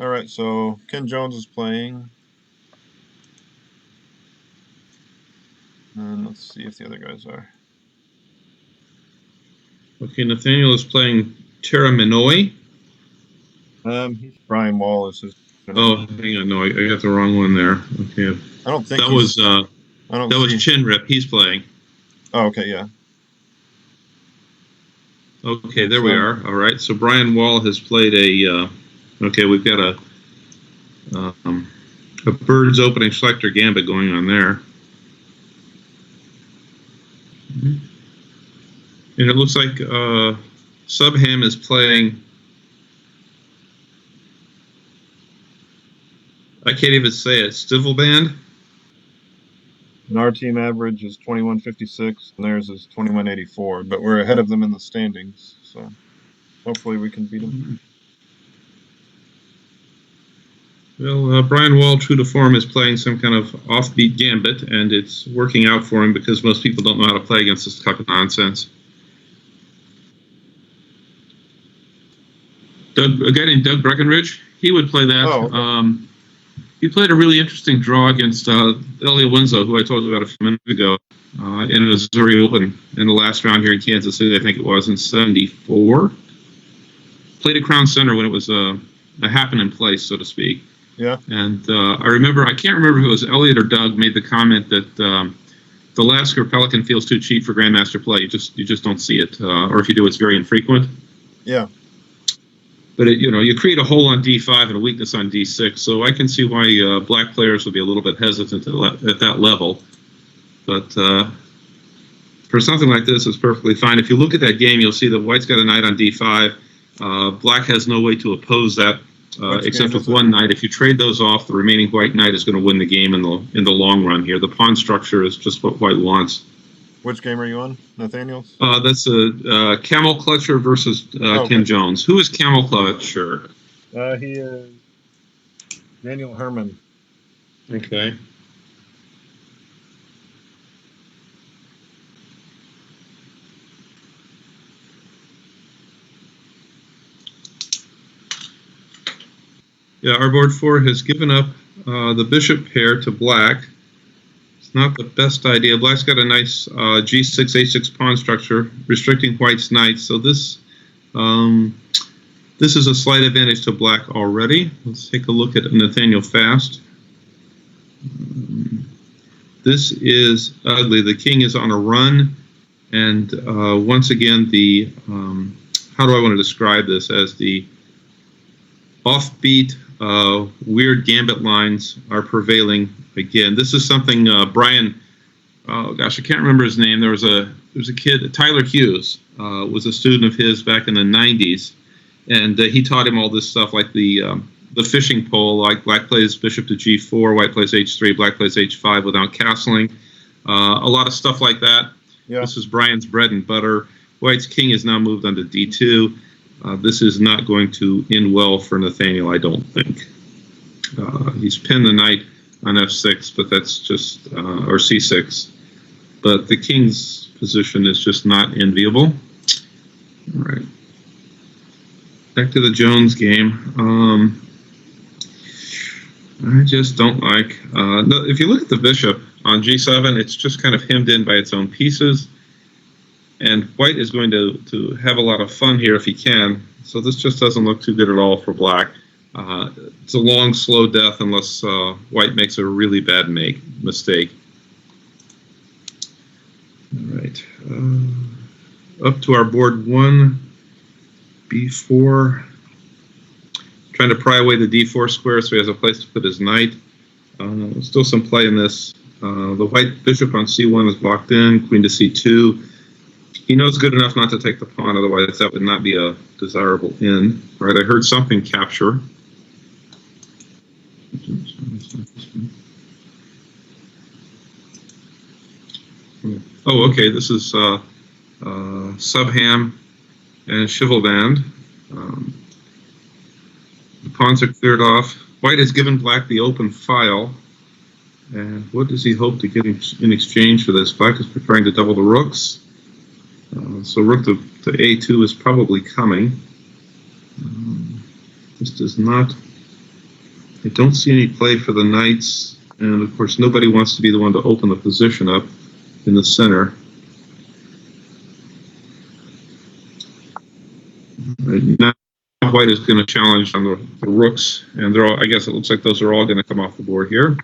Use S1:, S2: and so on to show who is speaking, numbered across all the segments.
S1: All right, so Ken Jones is playing. And let's see if the other guys are.
S2: Okay, Nathaniel is playing Terra Minoi.
S1: Brian Wall is his.
S2: Oh, hang on, no, I got the wrong one there. Okay,
S1: I don't think
S2: that was Chin Rip. He's playing.
S1: Oh, okay, yeah.
S2: Okay, there we are. All right, so Brian Wall has played a. Okay, we've got a bird's opening selector gambit going on there. And it looks like Subham is playing. I can't even say it. Stivelband.
S1: And our team average is 2156, and theirs is 2184. But we're ahead of them in the standings, so hopefully we can beat them.
S2: Well, Brian Wall, true to form, is playing some kind of offbeat gambit, and it's working out for him because most people don't know how to play against this type of nonsense. A guy named Doug Breckenridge, he would play that.
S1: Oh, okay.
S2: He played a really interesting draw against Elliot Winslow, who I told you about a few minutes ago, in Missouri Open in the last round here in Kansas City, I think it was, in '74. Played at Crown Center when it was a happening place, so to speak.
S1: Yeah.
S2: And I can't remember if it was Elliot or Doug made the comment that the Lasker Pelican feels too cheap for Grandmaster play. You just don't see it, or if you do, it's very infrequent.
S1: Yeah.
S2: But you create a hole on D5 and a weakness on D6, so I can see why black players would be a little bit hesitant at that level. But for something like this, it's perfectly fine. If you look at that game, you'll see that white's got a knight on D5. Black has no way to oppose that except with one knight. If you trade those off, the remaining white knight is going to win the game in the long run here. The pawn structure is just what white wants.
S1: Which game are you on, Nathaniel?
S2: That's a Camel Clutcher versus Ken Jones. Who is Camel Clutcher?
S1: He is Daniel Herman.
S2: Okay. Yeah, our board 4 has given up the bishop pair to black. It's not the best idea. Black's got a nice G6, A6 pawn structure, restricting white's knight. So this is a slight advantage to black already. Let's take a look at Nathaniel Fast. This is ugly. The king is on a run. And once again, how do I want to describe this? As the offbeat, weird gambit lines are prevailing again. This is something Brian, oh gosh, I can't remember his name. There was a kid, Tyler Hughes, was a student of his back in the 90s, and he taught him all this stuff like the fishing pole, like black plays bishop to G4, white plays H3, black plays H5 without castling. A lot of stuff like that. Yeah. This is Brian's bread and butter. White's king is now moved onto D2. This is not going to end well for Nathaniel, I don't think. He's pinned the knight on F6, but that's just, or C6. But the king's position is just not enviable. All right. Back to the Jones game. I just don't like, if you look at the bishop on G7, it's just kind of hemmed in by its own pieces. And white is going to have a lot of fun here if he can. So this just doesn't look too good at all for black. It's a long, slow death unless white makes a really bad mistake. All right. Up to our board 1, B4. Trying to pry away the D4 square so he has a place to put his knight. Still some play in this. The white bishop on C1 is locked in, queen to C2. He knows good enough not to take the pawn, otherwise that would not be a desirable end. All right, I heard something capture. Oh, okay, this is Subham and Shivelband. The pawns are cleared off. White has given black the open file. And what does he hope to get in exchange for this? Black is preparing to double the rooks. So rook to A2 is probably coming. This does not I don't see any play for the knights, and of course nobody wants to be the one to open the position up in the center. Now white is going to challenge on the rooks, and they're all, I guess it looks like those are all going to come off the board here.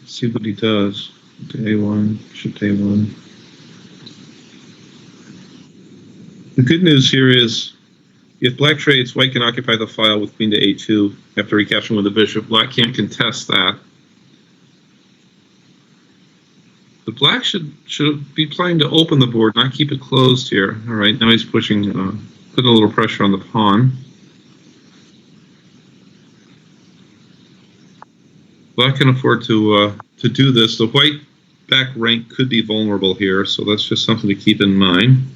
S2: Let's see what he does. To A1, bishop to A1. The good news here is if black trades, white can occupy the file with queen to A2 after recapturing with the bishop. Black can't contest that. The black should be playing to open the board, not keep it closed here. All right, now he's pushing, putting a little pressure on the pawn. Black can afford to do this. The white back rank could be vulnerable here, so that's just something to keep in mind.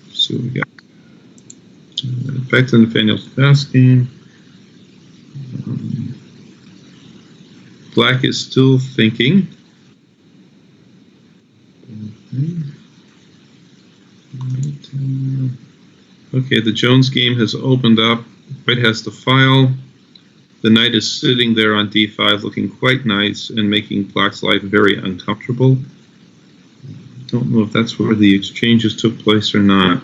S2: Let's see what we got. Back to Nathaniel Fast game. Black is still thinking. Okay, the Jones game has opened up. White has the file. The knight is sitting there on d5 looking quite nice and making black's life very uncomfortable. Don't know if that's where the exchanges took place or not.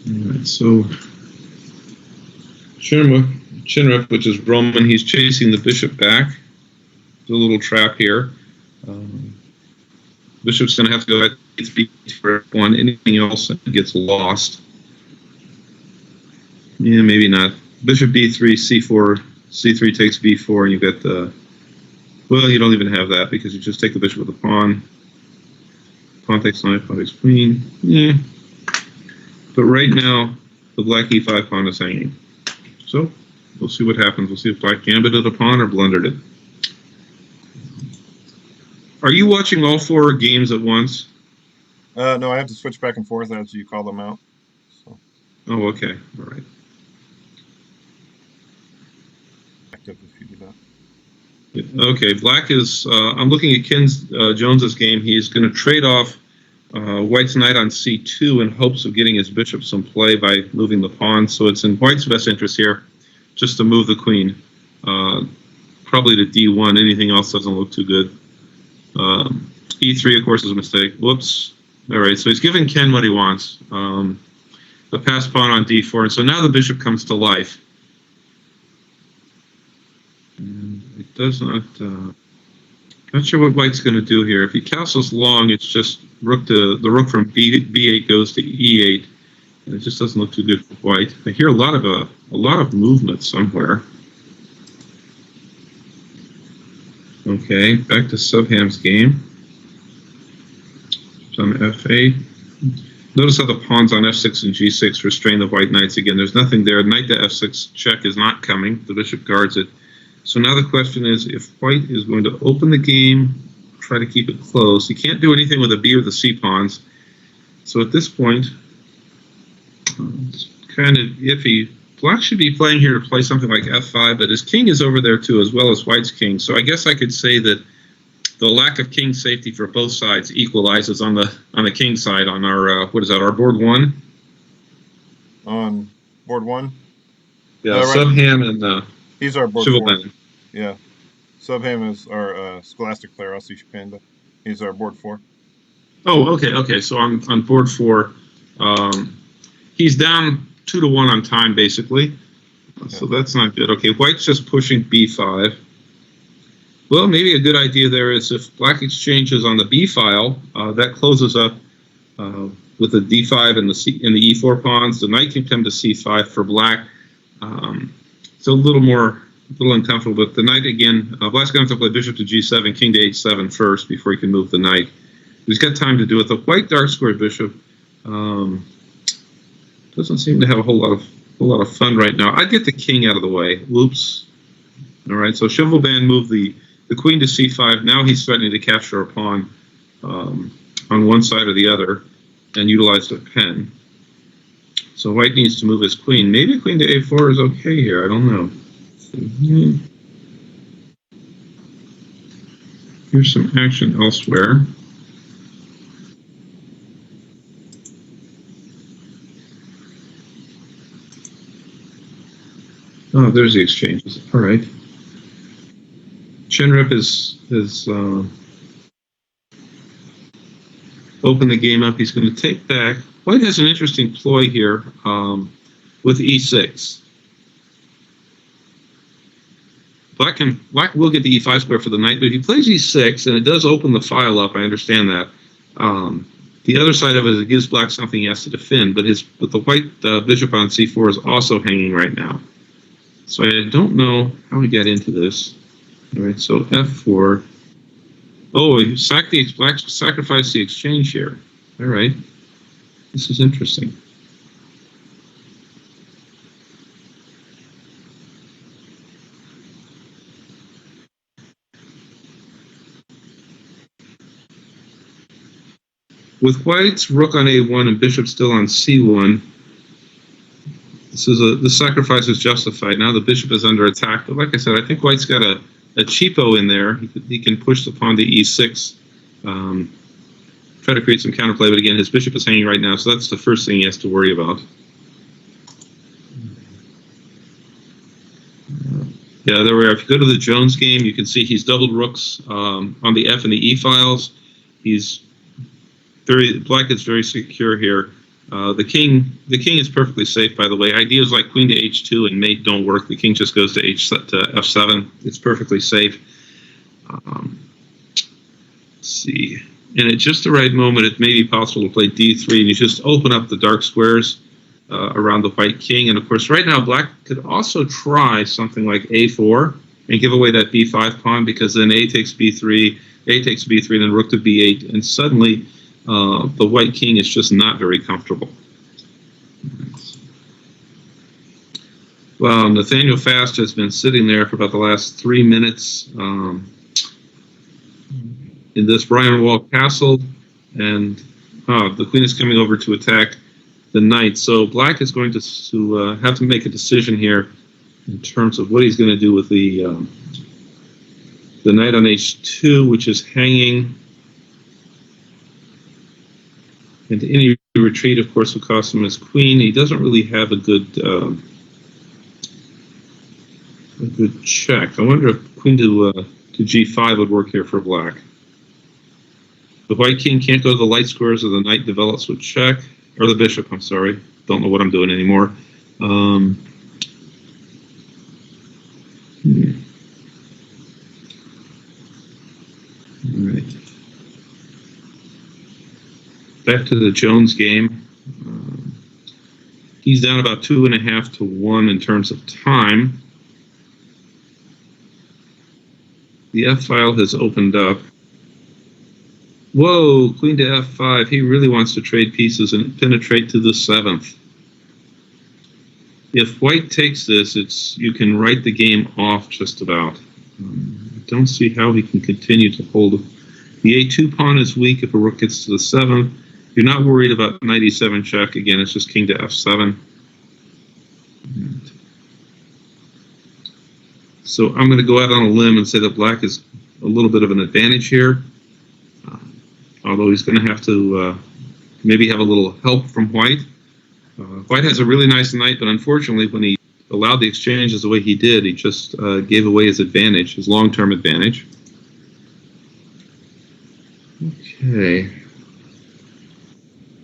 S2: Alright, so Chinruk, which is Roman, he's chasing the bishop back. There's a little trap here. Bishop's going to have to go at d3 for one. Anything else gets lost. Yeah, maybe not. Bishop b3, c4, c3 takes b4, and you've got the... Well, you don't even have that because you just take the bishop with the pawn. Pawn takes knight, pawn takes queen. Yeah. But right now, the black e5 pawn is hanging. So, we'll see what happens. We'll see if black gambited a pawn or blundered it. Are you watching all four games at once?
S1: No, I have to switch back and forth as you call them out. So.
S2: Oh, okay. All right.
S1: Active if you do that.
S2: Okay, black is, I'm looking at Ken Jones's game. He's going to trade off white's knight on c2 in hopes of getting his bishop some play by moving the pawn. So it's in white's best interest here just to move the queen. Probably to d1. Anything else doesn't look too good. E3, of course, is a mistake. Whoops. All right, so he's giving Ken what he wants. The passed pawn on d4, and so now the bishop comes to life. And it does not... not sure what white's going to do here. If he castles long, it's just the rook from b8 goes to e8, and it just doesn't look too good for white. I hear a lot of movement somewhere. Okay, back to Subham's game. It's on f8. Notice how the pawns on f6 and g6 restrain the white knights again. There's nothing there. Knight to f6 check is not coming. The bishop guards it. So now the question is, if white is going to open the game, try to keep it close. He can't do anything with the b or the c pawns. So at this point, it's kind of iffy. Black should be playing here to play something like f5, but his king is over there too, as well as white's king. So I guess I could say that the lack of king safety for both sides equalizes on the king side on our what is that? Our board one.
S1: On board one.
S2: Yeah,
S1: right.
S2: Subham and
S1: he's our board
S2: Shivalban.
S1: 4. Yeah, Subham is our Scholastic player, Asish Panda. He's our board 4.
S2: Oh, okay. So on board 4, he's down 2-1 on time, basically. So that's not good. Okay, white's just pushing b5. Well, maybe a good idea there is if black exchanges on the b file, that closes up with the d5 and the e4 pawns. The knight can come to c5 for black. It's a little uncomfortable, but the knight again, black's going to have to play bishop to g7, king to h7 first before he can move the knight. He's got time to do it. The white dark square bishop doesn't seem to have a whole lot of fun right now. I'd get the king out of the way. Whoops. All right, so Shivalban moved the queen to c5. Now he's threatening to capture a pawn on one side or the other and utilize the pen. So white needs to move his queen. Maybe queen to a4 is okay here. I don't know. Here's some action elsewhere. Oh, there's the exchanges. All right. Chenrip is opened the game up. He's going to take back. White has an interesting ploy here with e6. Black will get the e5 square for the knight, but if he plays e6, and it does open the file up, I understand that. The other side of it is it gives black something he has to defend, but the white bishop on c4 is also hanging right now. So I don't know how he got into this. All right, so f4. Oh, black sacrificed the exchange here. All right, this is interesting. With white's rook on a1 and bishop still on c1, the sacrifice is justified. Now the bishop is under attack, but like I said, I think white's got a cheapo in there. He can push the pawn to e6, try to create some counterplay, but again, his bishop is hanging right now, so that's the first thing he has to worry about. Yeah, there we are. If you go to the Jones game, you can see he's doubled rooks on the f and the e files. Black is very secure here. The king is perfectly safe, by the way. Ideas like queen to h2 and mate don't work. The king just goes to f7. It's perfectly safe. Let's see. And at just the right moment, it may be possible to play d3, and you just open up the dark squares around the white king. And of course, right now, black could also try something like a4 and give away that b5 pawn, because then a takes b3, then rook to b8, and suddenly the white king is just not very comfortable. Well, Nathaniel Fast has been sitting there for about the last 3 minutes in this Brian Wall castle, and the queen is coming over to attack the knight. So black is going to have to make a decision here in terms of what he's going to do with the knight on h2, which is hanging. And any retreat, of course, will cost him his queen. He doesn't really have a good check. I wonder if queen to g5 would work here for black. The white king can't go to the light squares, or the knight develops with check, or the bishop. I'm sorry, don't know what I'm doing anymore. All right. Back to the Jones game. He's down about 2.5 to 1 in terms of time. The F file has opened up. Whoa, queen to f5. He really wants to trade pieces and penetrate to the 7th. If white takes this, you can write the game off just about. I don't see how he can continue to hold it. The a2 pawn is weak if a rook gets to the 7th. You're not worried about knight e7 check. Again, it's just king to f7. So I'm going to go out on a limb and say that black is a little bit of an advantage here. Although he's going to have to maybe have a little help from white. White has a really nice knight, but unfortunately, when he allowed the exchanges the way he did, he just gave away his advantage, his long-term advantage. Okay.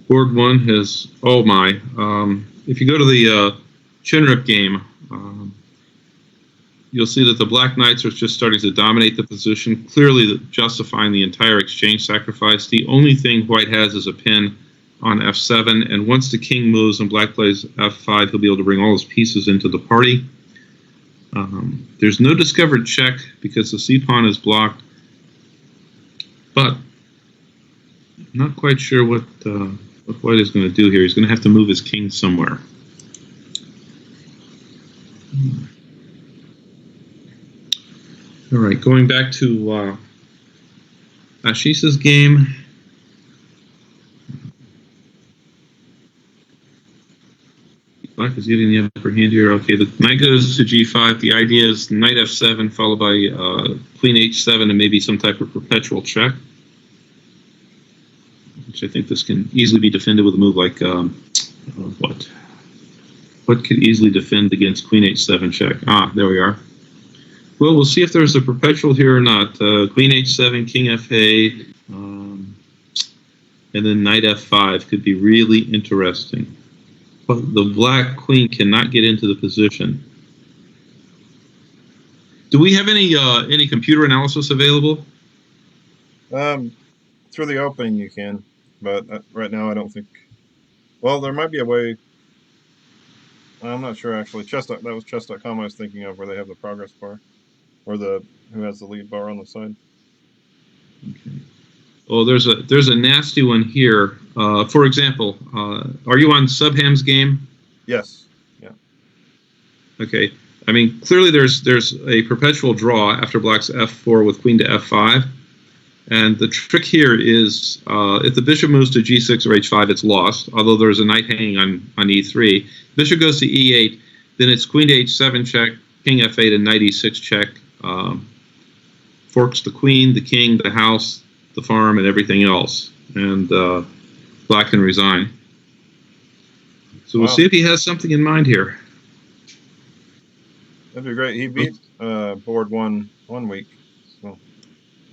S2: Board 1 has, oh my. If you go to the Chenrip game, you'll see that the black knights are just starting to dominate the position, clearly justifying the entire exchange sacrifice. The only thing white has is a pin on f7, and once the king moves and black plays f5, he'll be able to bring all his pieces into the party. There's no discovered check because the c-pawn is blocked, but I'm not quite sure what white is going to do here. He's going to have to move his king somewhere. All right, going back to Ashish's game. Black f is getting the upper hand here. Okay, the knight goes to g5. The idea is knight f7 followed by queen h7 and maybe some type of perpetual check, which I think this can easily be defended with a move like what? What could easily defend against queen h7 check? Ah, there we are. Well, we'll see if there's a perpetual here or not. Queen h7, king f8, and then knight f5 could be really interesting. But the black queen cannot get into the position. Do we have any computer analysis available?
S1: Through the opening you can, but right now I don't think. Well, there might be a way. I'm not sure actually. That was chess.com I was thinking of, where they have the progress bar, or who has the lead bar on the side.
S2: Okay. Oh, there's a nasty one here. For example, are you on Subham's game?
S1: Yes. Yeah.
S2: Okay. I mean, clearly there's a perpetual draw after black's f4 with queen to f5. And the trick here is if the bishop moves to g6 or h5, it's lost, although there's a knight hanging on e3. Bishop goes to e8, then it's queen to h7 check, king f8, and knight e6 check. Forks the queen, the king, the house, the farm, and everything else. And black can resign. So we'll see if he has something in mind here.
S1: That'd be great. He beat board one week. So.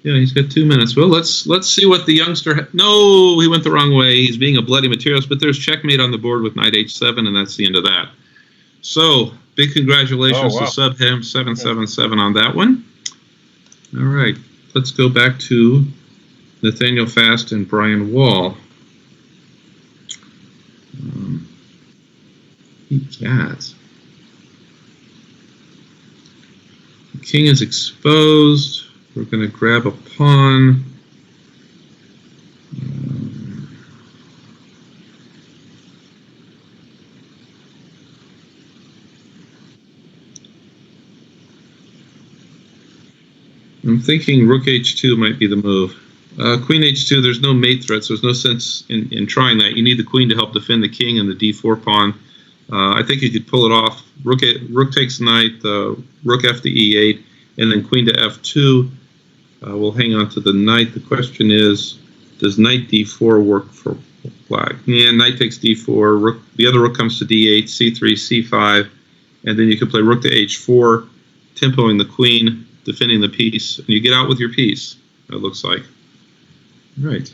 S2: Yeah, he's got 2 minutes. Well, let's see what the youngster. No, he went the wrong way. He's being a bloody materialist, but there's checkmate on the board with knight h7, and that's the end of that. So big congratulations to Subham 777 on that one. All right, let's go back to Nathaniel Fast and Brian Wall. Cats. The king is exposed. We're going to grab a pawn. I'm thinking rook h2 might be the move. Queen h2, there's no mate threat, so there's no sense in trying that. You need the queen to help defend the king and the d4 pawn. I think you could pull it off. Rook takes knight, rook f to e8, and then queen to f2. We'll hang on to the knight. The question is, does knight d4 work for black? Yeah, knight takes d4. Rook, the other rook comes to d8, c3, c5, and then you can play rook to h4, tempoing the queen, defending the piece, and you get out with your piece, it looks like. Right.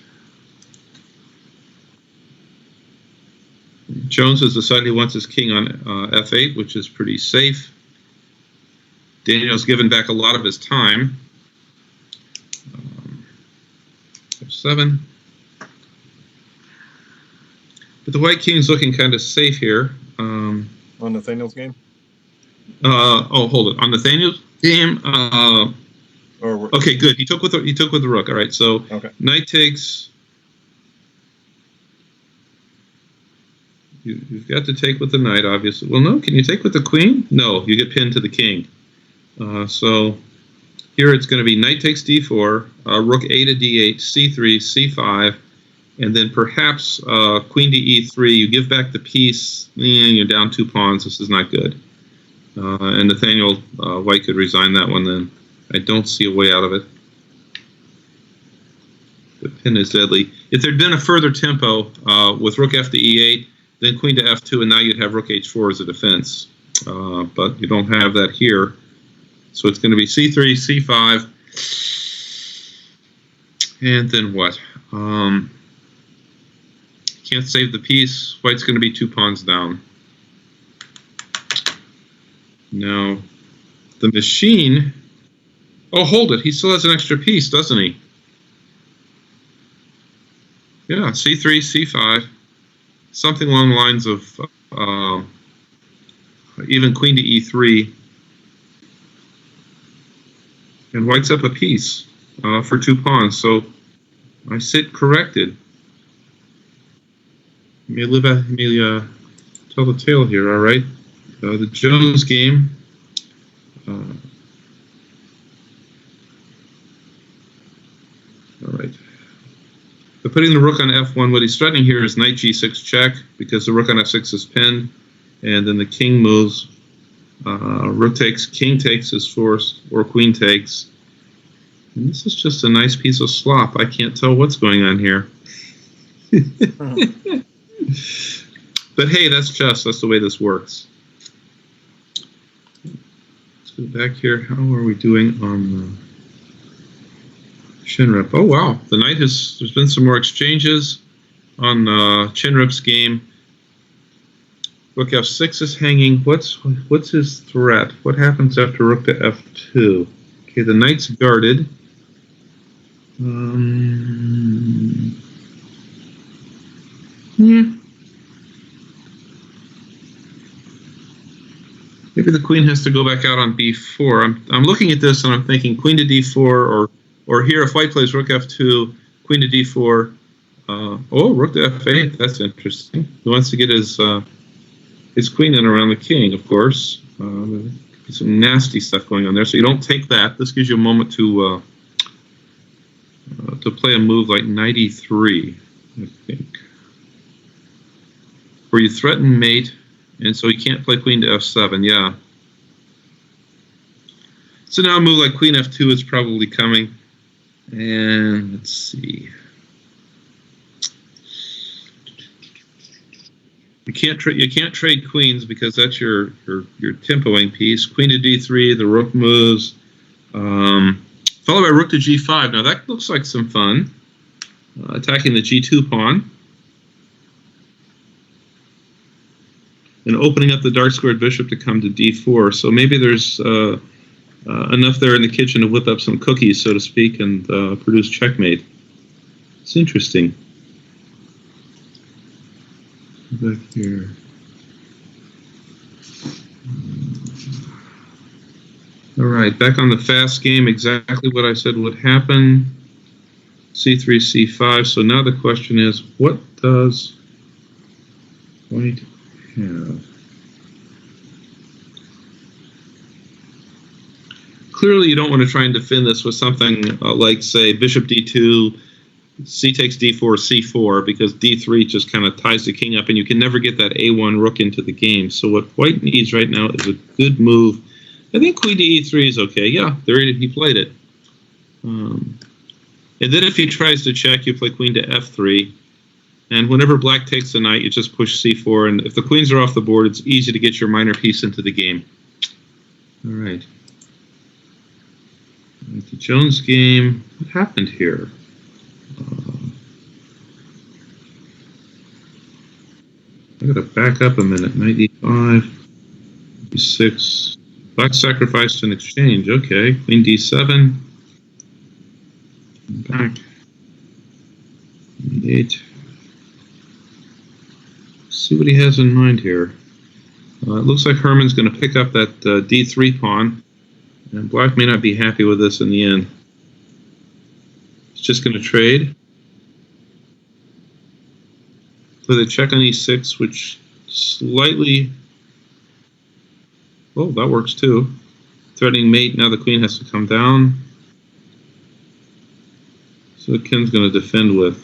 S2: Jones has decided he wants his king on f8, which is pretty safe. Daniel's given back a lot of his time. f7. But the white king's looking kind of safe here.
S1: On Nathaniel's game?
S2: Oh, hold it. On Nathaniel's game, okay, good. He took with the rook. All right, so
S1: okay.
S2: Knight takes. You've got to take with the knight, obviously. Well, no. Can you take with the queen? No, you get pinned to the king. So here it's going to be knight takes d4, rook a to d8, c3, c5, and then perhaps queen to e3. You give back the piece, and you're down 2 pawns. This is not good. And Nathaniel White could resign that one then. I don't see a way out of it. The pin is deadly. If there'd been a further tempo with rook f to e8, then queen to f2, and now you'd have rook h4 as a defense. But you don't have that here. So it's going to be c3, c5, and then what? Can't save the piece. White's going to be 2 pawns down. Now, the machine... Oh, hold it. He still has an extra piece, doesn't he? Yeah, c3, c5. Something along the lines of even queen to e3. And white's up a piece for 2 pawns. So I sit corrected. Let me tell the tale here, all right? The Jones game. All right. But putting the rook on f1, what he's threatening here is knight g6 check, because the rook on f6 is pinned, and then the king moves. Rook takes, king takes is forced, or queen takes. And this is just a nice piece of slop. I can't tell what's going on here. But hey, that's chess. That's the way this works. Let's go back here. How are we doing on the Chinrip? Oh, wow. The knight there's been some more exchanges on Chinrip's game. Rook f6 is hanging. What's his threat? What happens after rook to f2? Okay, the knight's guarded. Maybe the queen has to go back out on b4. I'm looking at this and I'm thinking queen to d4, or here if white plays rook f2, queen to d4. Oh, rook to f8. That's interesting. He wants to get his queen in around the king, of course. Some nasty stuff going on there. So you don't take that. This gives you a moment to play a move like knight e3, I think, where you threaten mate, and so you can't play queen to f7. Yeah. So now a move like queen f2 is probably coming, and let's see. You can't trade queens because that's your tempoing piece. Queen to d3, the rook moves, followed by rook to g5. Now that looks like some fun. Attacking the g2 pawn and opening up the dark squared bishop to come to d4. So maybe there's enough there in the kitchen to whip up some cookies, so to speak, and produce checkmate. It's interesting. Back here. All right, back on the fast game, exactly what I said would happen. c3, c5. So now the question is, what does white have? Clearly, you don't want to try and defend this with something like, say, bishop d2, c takes d4, c4, because d3 just kind of ties the king up, and you can never get that a1 rook into the game. So what white needs right now is a good move. I think queen to e3 is okay. Yeah, there he played it. And then if he tries to check, you play queen to f3. And whenever black takes the knight, you just push c4. And if the queens are off the board, it's easy to get your minor piece into the game. All right. The Jones game, what happened here? I gotta back up a minute. Knight e5, e6. Black sacrificed an exchange. Okay, queen d7. Back. E8. See what he has in mind here. It looks like Herman's going to pick up that d3 pawn, and black may not be happy with this in the end. It's just going to trade. With a check on e6, which slightly... Oh, that works too. Threatening mate, now the queen has to come down. So Ken's going to defend with...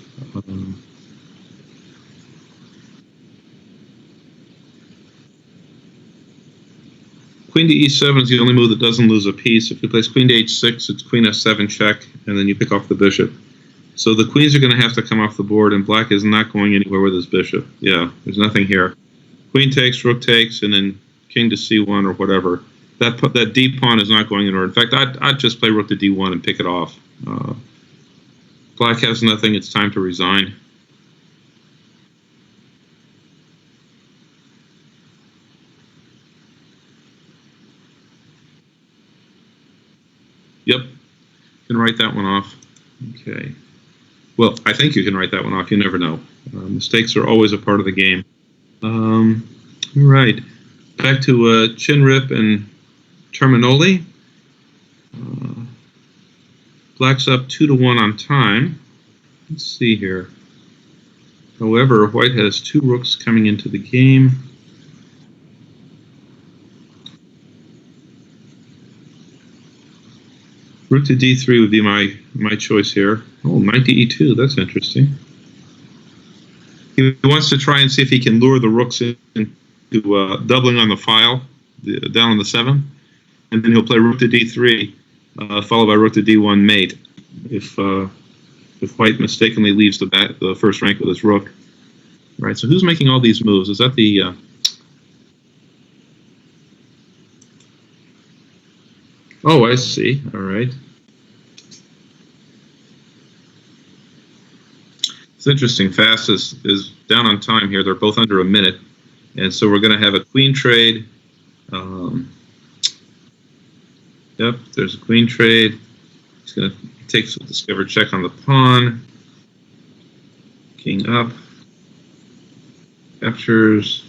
S2: Queen to e7 is the only move that doesn't lose a piece. If you place queen to h6, it's queen f7 check, and then you pick off the bishop. So the queens are going to have to come off the board, and black is not going anywhere with his bishop. Yeah, there's nothing here. Queen takes, rook takes, and then king to c1 or whatever. That d pawn is not going anywhere. In fact, I'd just play rook to d1 and pick it off. Black has nothing. It's time to resign. Yep, you can write that one off. Okay. Well, I think you can write that one off. You never know. Mistakes are always a part of the game. All right. Back to Chinrip and Terminoli. Black's up 2-1 on time. Let's see here. However, white has two rooks coming into the game. Rook to d3 would be my choice here. Oh, knight to e2. That's interesting. He wants to try and see if he can lure the rooks in to doubling on the file, down on the 7th, and then he'll play rook to d3, followed by rook to d1 mate. If white mistakenly leaves the first rank with his rook. Right, so who's making all these moves? Is that the... Oh, I see. All right. It's interesting. Fast is down on time here. They're both under a minute. And so we're going to have a queen trade. Yep, there's a queen trade. He's going to take some discovered check on the pawn. King up. Captures.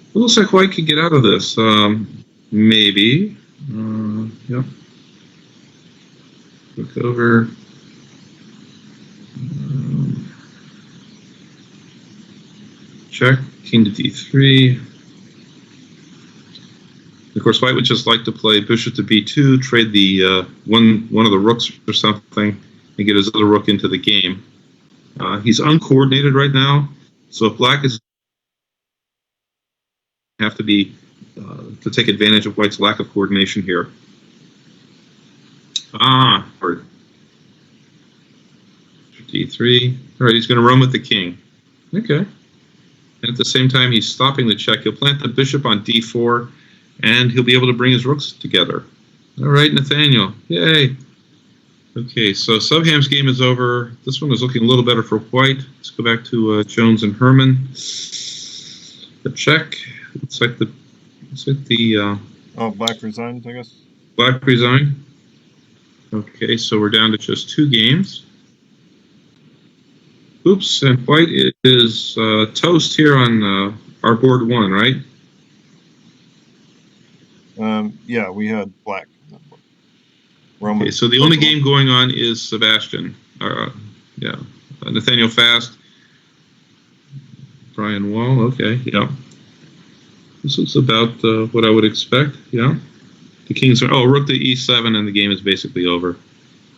S2: It looks like white could get out of this. Maybe. Yep. Look over. Check. King to d3. Of course, white would just like to play bishop to b2, trade the one of the rooks or something, and get his other rook into the game. He's uncoordinated right now, so if black is have to be to take advantage of white's lack of coordination here. Hard. d3. All right, he's going to run with the king. Okay. And at the same time, he's stopping the check. He'll plant the bishop on d4, and he'll be able to bring his rooks together. All right, Nathaniel. Yay. Okay, so Subham's game is over. This one is looking a little better for white. Let's go back to Jones and Herman. The check. Looks like the
S1: black resigned, I guess.
S2: Black resigned. Okay, so we're down to just 2 games. Oops, and white is toast here on our board 1, right?
S1: Yeah, we had black.
S2: Okay, so the only game going on is Sebastian. Nathaniel Fast. Brian Wall, okay, yeah. This looks about what I would expect, yeah. The king's, rook to e7, and the game is basically over.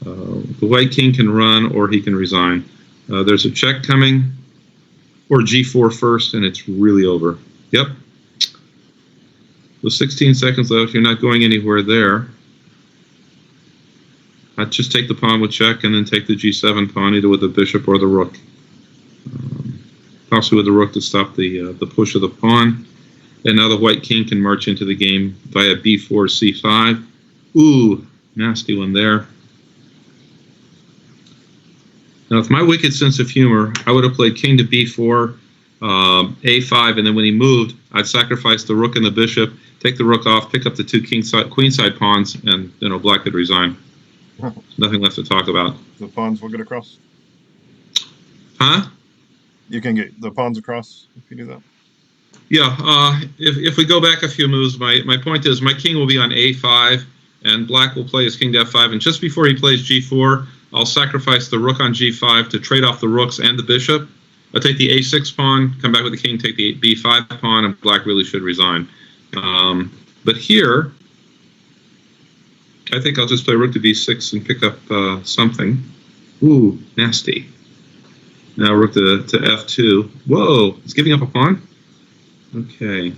S2: The white king can run, or he can resign. There's a check coming, or g4 first, and it's really over. Yep. With 16 seconds left, you're not going anywhere there. I'd just take the pawn with check, and then take the g7 pawn, either with the bishop or the rook. Possibly with the rook to stop the push of the pawn. And now the white king can march into the game via b4, c5. Ooh, nasty one there. Now, with my wicked sense of humor, I would have played king to b4, a5, and then when he moved, I'd sacrifice the rook and the bishop, take the rook off, pick up the 2 queenside pawns, and black could resign. Nothing left to talk about.
S1: The pawns will get across.
S2: Huh?
S1: You can get the pawns across if you do that.
S2: Yeah, if we go back a few moves, my point is my king will be on a5, and black will play his king to f5, and just before he plays g4, I'll sacrifice the rook on g5 to trade off the rooks and the bishop. I'll take the a6 pawn, come back with the king, take the b5 pawn, and black really should resign. But here, I think I'll just play rook to b6 and pick up something. Ooh, nasty. Now rook to f2. Whoa, it's giving up a pawn? Okay.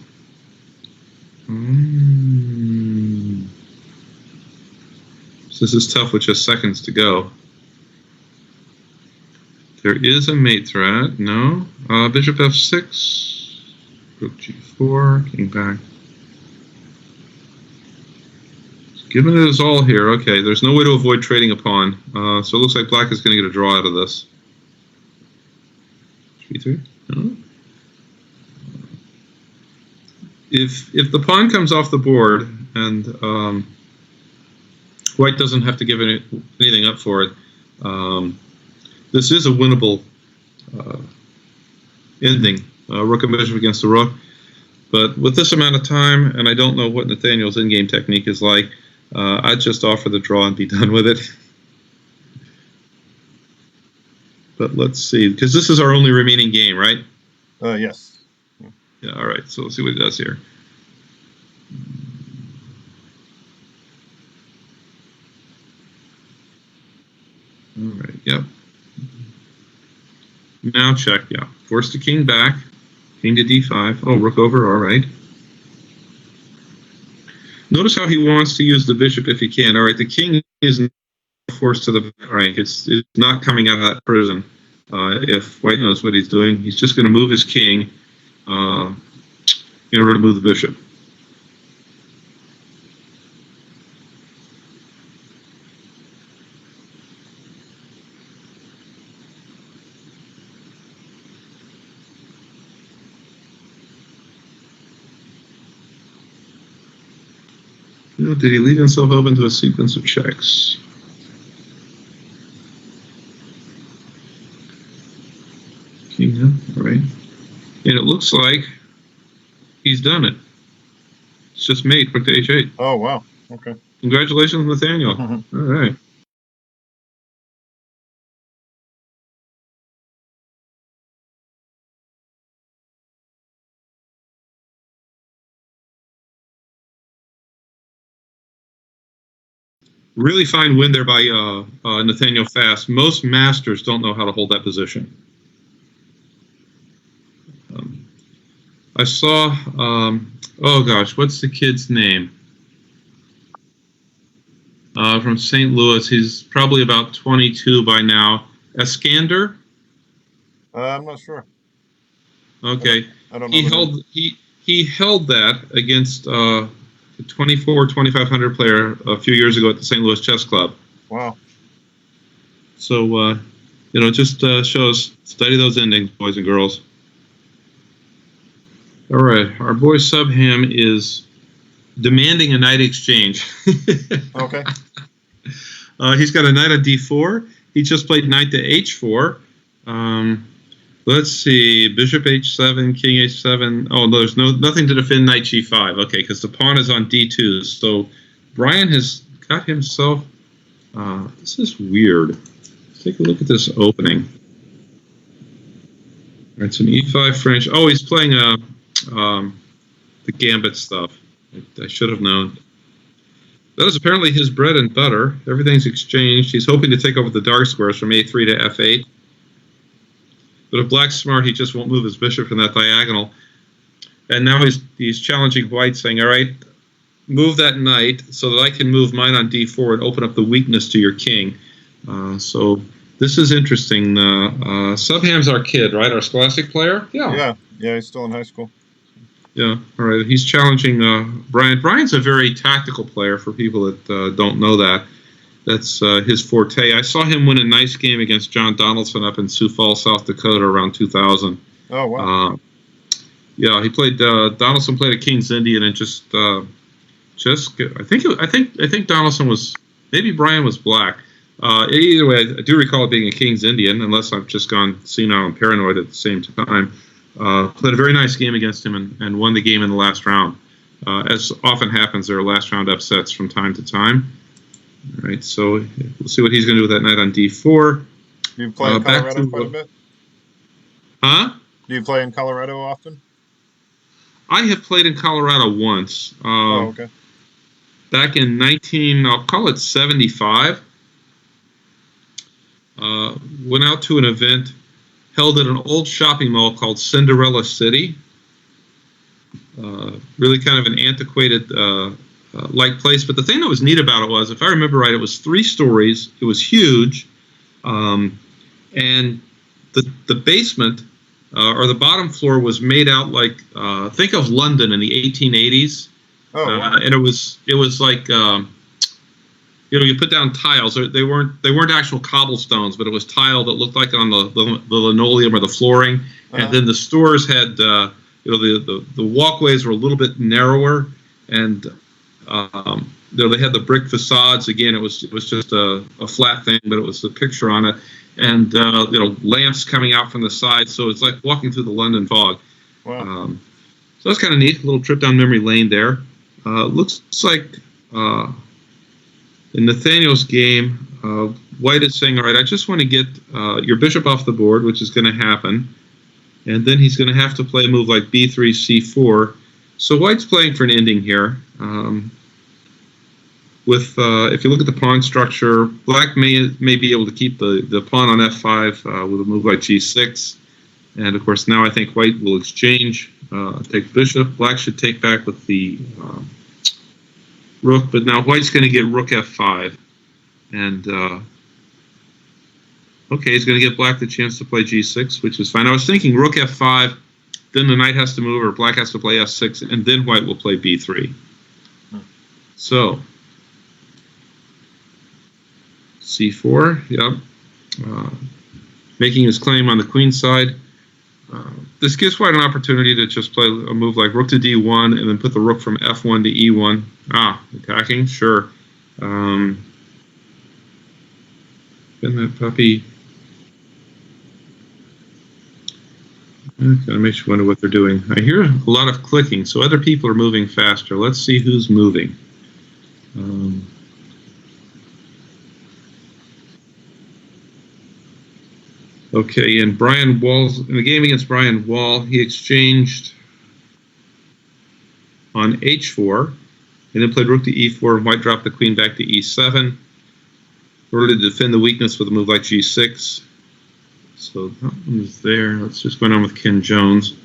S2: So this is tough with just seconds to go. There is a mate threat. No. Bishop f6. Rook g4. King back. Given it is all here, okay, there's no way to avoid trading a pawn. So it looks like black is going to get a draw out of this. g3? No. If the pawn comes off the board and white doesn't have to give anything up for it, this is a winnable ending. Rook and bishop against the rook. But with this amount of time, and I don't know what Nathaniel's in-game technique is like, I'd just offer the draw and be done with it. But let's see, because this is our only remaining game, right?
S1: Yes.
S2: Yeah, all right, so let's see what it does here. All right, yep. Now check, yeah. Force the king back. King to d5. Oh, rook over. All right. Notice how he wants to use the bishop if he can. All right, the king is forced to the back rank. It's not coming out of that prison. If White knows what he's doing, he's just going to move his king in order to move the bishop. Did he leave himself open to a sequence of checks? King, all right. And it looks like he's done it. It's just mate, rook to h8.
S1: Oh, wow. Okay.
S2: Congratulations, Nathaniel. All right. Really fine win there by Nathaniel Fast. Most masters don't know how to hold that position. I saw, oh gosh, what's the kid's name? From St. Louis. He's probably about 22 by now. Eskander?
S1: I'm not sure.
S2: Okay.
S1: I don't know.
S2: He held that against a 2,500 player a few years ago at the St. Louis Chess Club.
S1: Wow.
S2: So, just shows, study those endings, boys and girls. All right, our boy Subham is demanding a knight exchange.
S1: Okay.
S2: He's got a knight on d4. He just played knight to h4. Let's see, bishop h7, king h7. Oh, there's nothing to defend knight g5. Okay, because the pawn is on d2. So Brian has got himself. This is weird. Let's take a look at this opening. All right, some e5 French. Oh, he's playing the gambit stuff. I should have known. That is apparently his bread and butter. Everything's exchanged. He's hoping to take over the dark squares from a3 to f8. But if black's smart, he just won't move his bishop from that diagonal. And now he's challenging white, saying, all right, move that knight so that I can move mine on d4 and open up the weakness to your king. So this is interesting. Subham's our kid, right? Our Scholastic player?
S1: Yeah, he's still in high school.
S2: Yeah, all right. He's challenging Brian. Brian's a very tactical player for people that don't know that. That's his forte. I saw him win a nice game against John Donaldson up in Sioux Falls, South Dakota, around 2000.
S1: Oh wow!
S2: Yeah, he played. Donaldson played a King's Indian and I think Donaldson was, maybe Brian was black. Either way, I do recall it being a King's Indian, unless I've just gone senile and paranoid at the same time. Played a very nice game against him and won the game in the last round. As often happens, there are last round upsets from time to time. All right, so we'll see what he's going to do with that knight on d4.
S1: Do you play in Colorado quite a bit?
S2: Huh?
S1: Do you play in Colorado often?
S2: I have played in Colorado once.
S1: Okay.
S2: Back in I'll call it 75. Went out to an event held at an old shopping mall called Cinderella City. Really kind of an antiquated like place, but the thing that was neat about it was, if I remember right, it was 3 stories. It was huge, and the basement or the bottom floor was made out like think of London in the 1880s.
S1: Oh, wow.
S2: And it was like you put down tiles. They weren't actual cobblestones, but it was tile that looked like on the linoleum or the flooring. And then the stores had the walkways were a little bit narrower, and they had the brick facades. Again, it was just a flat thing, but it was a picture on it, and lamps coming out from the side. So it's like walking through the London fog.
S1: Wow.
S2: So that's kind of neat. A little trip down memory lane there. Looks like in Nathaniel's game, White is saying, all right, I just want to get your bishop off the board, which is going to happen. And then he's going to have to play a move like b3, c4. So White's playing for an ending here. If you look at the pawn structure, Black may be able to keep the pawn on f5 with a move like g6. And of course, now I think white will exchange, take bishop. Black should take back with the rook, but now white's going to get rook f5. And, okay, he's going to give black the chance to play g6, which is fine. I was thinking rook f5, then the knight has to move, or black has to play f6, and then white will play b3. So, c4, yep. Making his claim on the queen side. This gives white an opportunity to just play a move like rook to d1 and then put the rook from f1 to e1. Attacking? Sure. Spin that puppy. Kind of makes you wonder what they're doing. I hear a lot of clicking, so other people are moving faster. Let's see who's moving. Okay, in the game against Brian Wall, he exchanged on h4, and then played rook to e4, and white dropped the queen back to e7, in order to defend the weakness with a move like g6. So that one is there. Let's just go on with Ken Jones.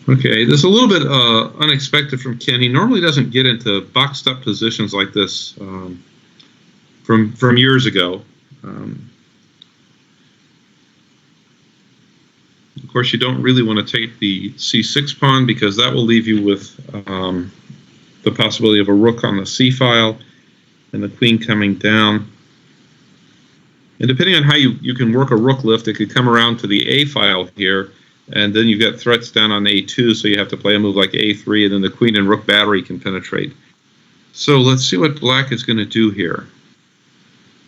S2: Okay, this is a little bit unexpected from Ken. He normally doesn't get into boxed up positions like this from years ago. Of course, you don't really want to take the c6 pawn because that will leave you with the possibility of a rook on the c file and the queen coming down. And depending on how you can work a rook lift, it could come around to the a file here, and then you've got threats down on a2, so you have to play a move like a3, and then the queen and rook battery can penetrate. So let's see what black is going to do here.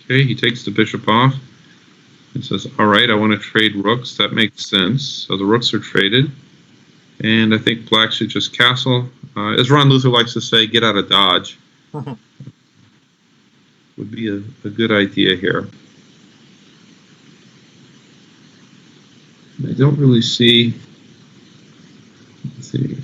S2: Okay, he takes the bishop off and says, all right, I want to trade rooks. That makes sense. So the rooks are traded. And I think black should just castle. As Ron Luther likes to say, get out of Dodge. Would be a good idea here. I don't really see. Let's see.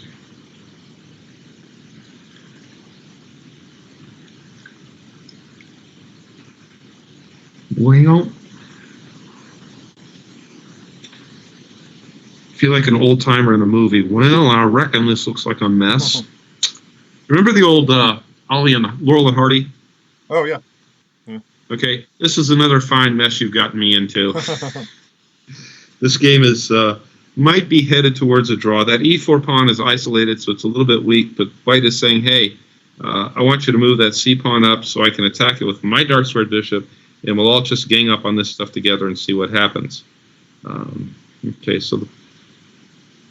S2: Well, I feel like an old timer in a movie. Well, I reckon this looks like a mess. Remember the old Ollie and Laurel and Hardy?
S1: Oh, yeah.
S2: Okay, this is another fine mess you've gotten me into. This game is might be headed towards a draw. That e4 pawn is isolated, so it's a little bit weak, but white is saying, hey, I want you to move that c pawn up so I can attack it with my dark squared bishop, and we'll all just gang up on this stuff together and see what happens. Okay, so the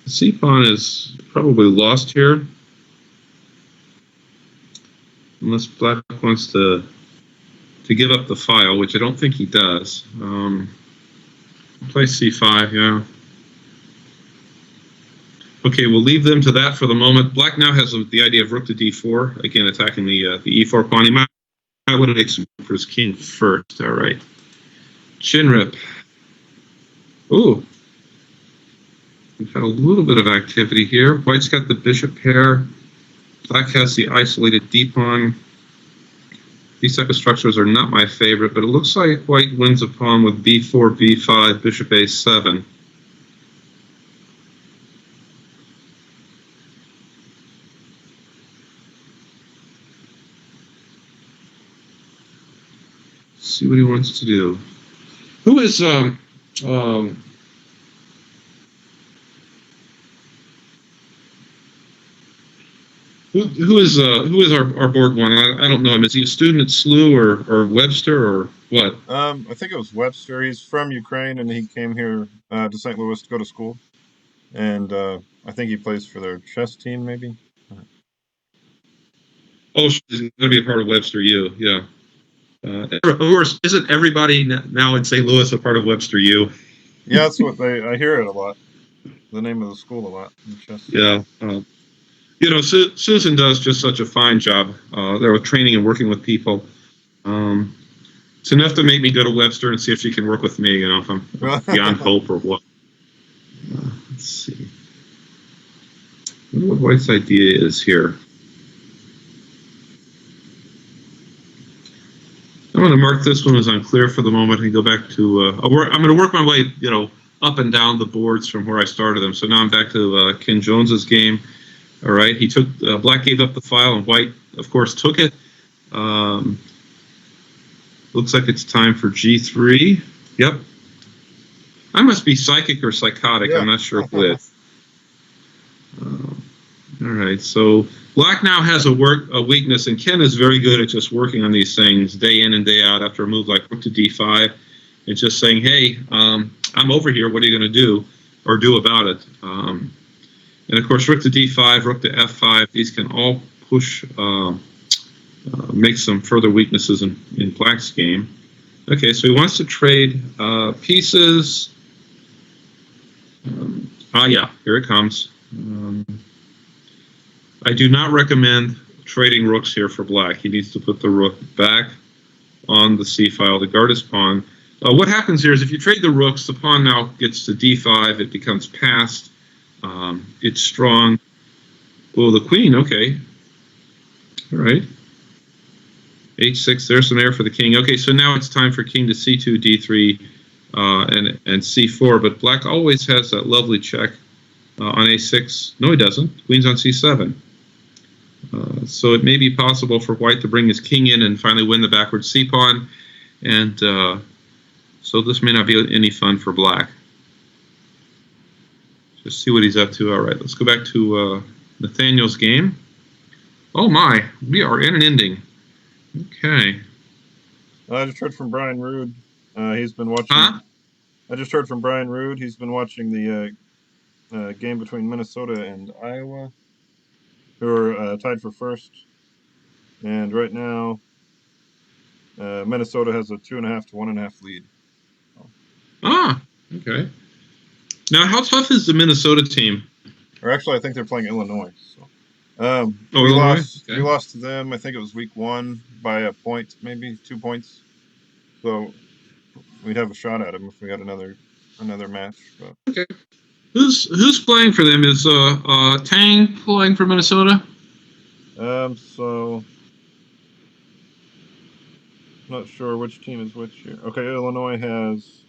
S2: c pawn is probably lost here, unless black wants to give up the file, which I don't think he does. Play c5, yeah. Okay, we'll leave them to that for the moment. Black now has the idea of rook to d4, again attacking the e4 pawn. He might want to make some for his king first. All right. Chin rip. Ooh. We've had a little bit of activity here. White's got the bishop pair. Black has the isolated d pawn. These type of structures are not my favorite, but it looks like white wins a pawn with b4, b5, bishop a7. See what he wants to do. Who is who is our board one? I don't know him. Is he a student at SLU or Webster or what?
S1: I think it was Webster. He's from Ukraine, and he came here to St. Louis to go to school. And I think he plays for their chess team, maybe.
S2: Oh, he's going to be a part of Webster U. Yeah. Of course, isn't everybody now in St. Louis a part of Webster U?
S1: Yeah, that's what I hear it a lot. The name of the school a lot. In chess.
S2: Yeah. You know, Susan does just such a fine job there with training and working with people. It's enough to make me go to Webster and see if she can work with me, you know, if I'm beyond hope or what. Let's see. I wonder what White's idea is here. I'm going to mark this one as unclear for the moment and go back to. I'm going to work my way, up and down the boards from where I started them. So now I'm back to Ken Jones's game. All right, he took. Black gave up the file, and White, of course, took it. Looks like it's time for G3. Yep. I must be psychic or psychotic.
S1: Yeah.
S2: I'm not sure which. All right, so Black now has a weakness, and Ken is very good at just working on these things day in and day out after a move like rook to d5, and just saying, hey, I'm over here, what are you going to do, or do about it? And of course, rook to d5, rook to f5, these can all push, make some further weaknesses in Black's game. Okay, so he wants to trade pieces. Yeah, here it comes. I do not recommend trading rooks here for Black. He needs to put the rook back on the c file to guard his pawn. What happens here is if you trade the rooks, the pawn now gets to d5. It becomes passed. It's strong. Oh, the queen. Okay. All right. h6. There's some air for the king. Okay, so now it's time for king to c2, d3, and c4. But Black always has that lovely check on a6. No, he doesn't. Queen's on c7. So it may be possible for White to bring his king in and finally win the backward c-pawn, and so this may not be any fun for Black. Just see what he's up to. All right, let's go back to Nathaniel's game. Oh my, we are in an ending. Okay.
S1: I just heard from Brian Rood. He's been watching.
S2: Huh?
S1: I just heard from Brian Rood. He's been watching the game between Minnesota and Iowa, who are tied for first. And right now, Minnesota has a 2.5 to 1.5 lead.
S2: Ah, okay. Now, how tough is the Minnesota team?
S1: Or actually, I think they're playing Illinois. So,
S2: Illinois?
S1: We lost to them. I think it was week 1 by a point, maybe 2 points. So we'd have a shot at them if we had another match. But.
S2: Okay. Who's playing for them? Is Tang playing for Minnesota?
S1: So not sure which team is which here. Okay, Illinois has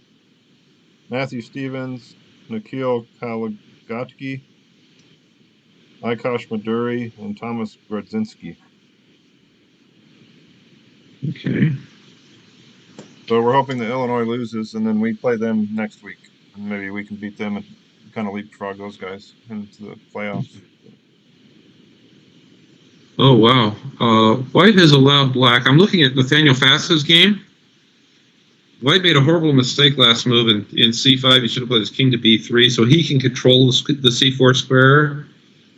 S1: Matthew Stevens, Nikhil Kalagatsky, Akash Maduri, and Thomas Grodzinski.
S2: Okay.
S1: So we're hoping that Illinois loses, and then we play them next week, and maybe we can beat them and kind of leapfrog those guys into the playoffs.
S2: Oh, wow. White has allowed Black. I'm looking at Nathaniel Fast's game. White made a horrible mistake last move in c5. He should have played his king to b3 so he can control the c4 square.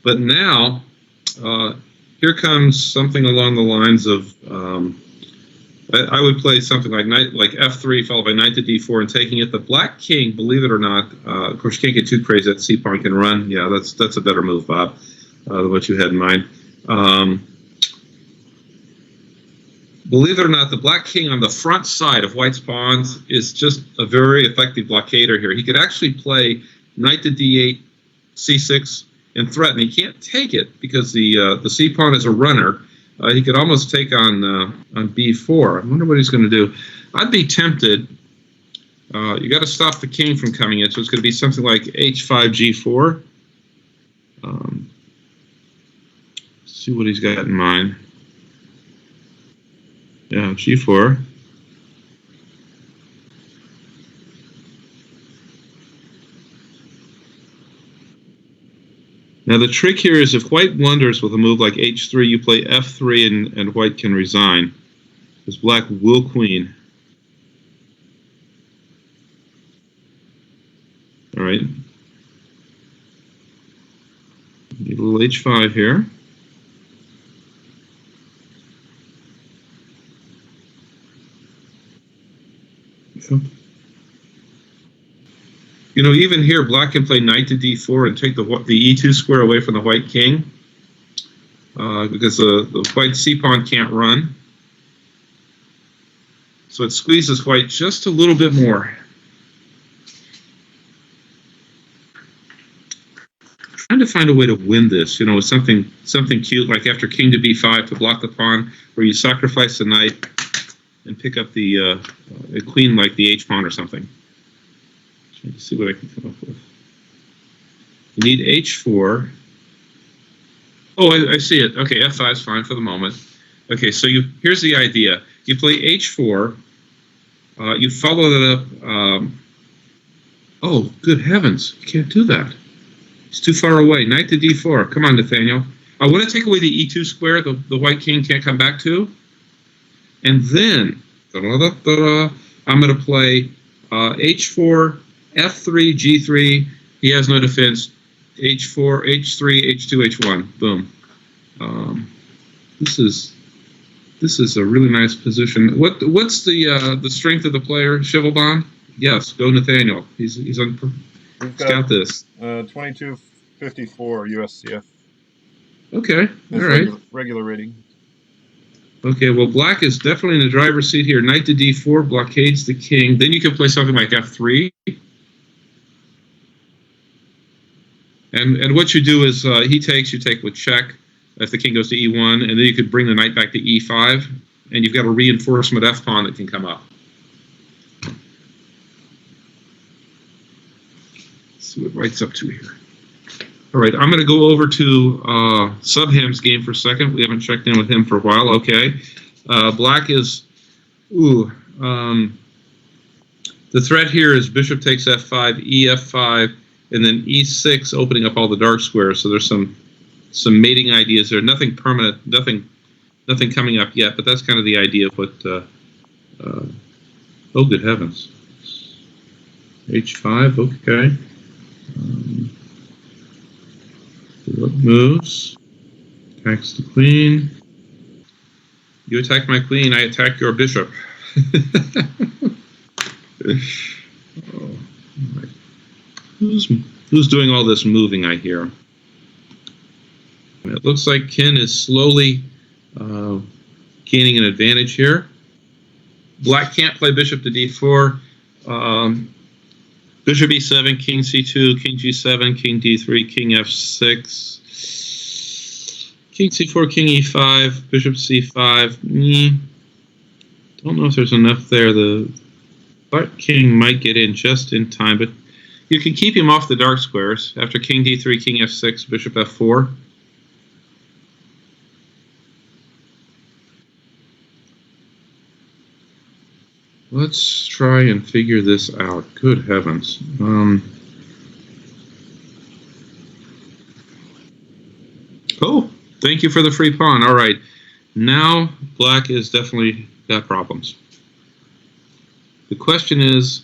S2: But now, here comes something along the lines of, I would play something like f3 followed by knight to d4 and taking it. The Black king, believe it or not, of course you can't get too crazy. That c-pawn can run. Yeah, that's a better move, Bob, than what you had in mind. Believe it or not, the Black king on the front side of White's pawns is just a very effective blockader here. He could actually play knight to d8, c6, and threaten. He can't take it because the c-pawn is a runner. He could almost take on b4. I wonder what he's going to do. I'd be tempted. You got to stop the king from coming in, so it's going to be something like h5, g4. See what he's got in mind. Yeah, g4. Now the trick here is if White blunders with a move like h3, you play f3 and White can resign, because Black will queen. All right. Need a little h5 here. You know, even here, Black can play knight to d4 and take the e2 square away from the White king, because the White c-pawn can't run. So it squeezes White just a little bit more. Trying to find a way to win this, you know, with something cute like after king to b5 to block the pawn, where you sacrifice the knight and pick up the queen like the H pawn or something. Trying to see what I can come up with. You need H4. Oh, I see it. Okay, F5 is fine for the moment. Okay, so here's the idea. You play H4. You follow that up. Oh, good heavens! You can't do that. It's too far away. Knight to D4. Come on, Nathaniel. I want to take away the E2 square. The white king can't come back to. And then I'm going to play H4, F3, G3. He has no defense. H4, H3, H2, H1. Boom. This is a really nice position. What's the strength of the player, Shivelbon? Yes, go Nathaniel. He's on. Scout this.
S1: 2254 USCF.
S2: Okay, all right.
S1: Regular rating.
S2: Okay, well, black is definitely in the driver's seat here. Knight to D4 blockades the king. Then you can play something like F3. And what you do is he takes, you take with check if the king goes to E1, and then you could bring the knight back to E5, and you've got a reinforcement F pawn that can come up. Let's see what white's up to here. All right, I'm going to go over to Subham's game for a second. We haven't checked in with him for a while. Okay. Black is... the threat here is bishop takes F5, EF5, and then E6, opening up all the dark squares. So there's some mating ideas there. Nothing permanent, nothing coming up yet, but that's kind of the idea of what... oh, good heavens. H5, okay. Moves. Attacks the queen. You attack my queen, I attack your bishop. Oh, right. Who's doing all this moving, I hear? It looks like Ken is slowly gaining an advantage here. Black can't play bishop to D4. Bishop E7, King C2, King G7, King D3, King F6, King C4, King E5, Bishop C5. Don't know if there's enough there. The black king might get in just in time, but you can keep him off the dark squares. After King D3, King F6, Bishop F4. Let's try and figure this out. Good heavens. Oh, thank you for the free pawn. All right. Now black is definitely got problems. The question is,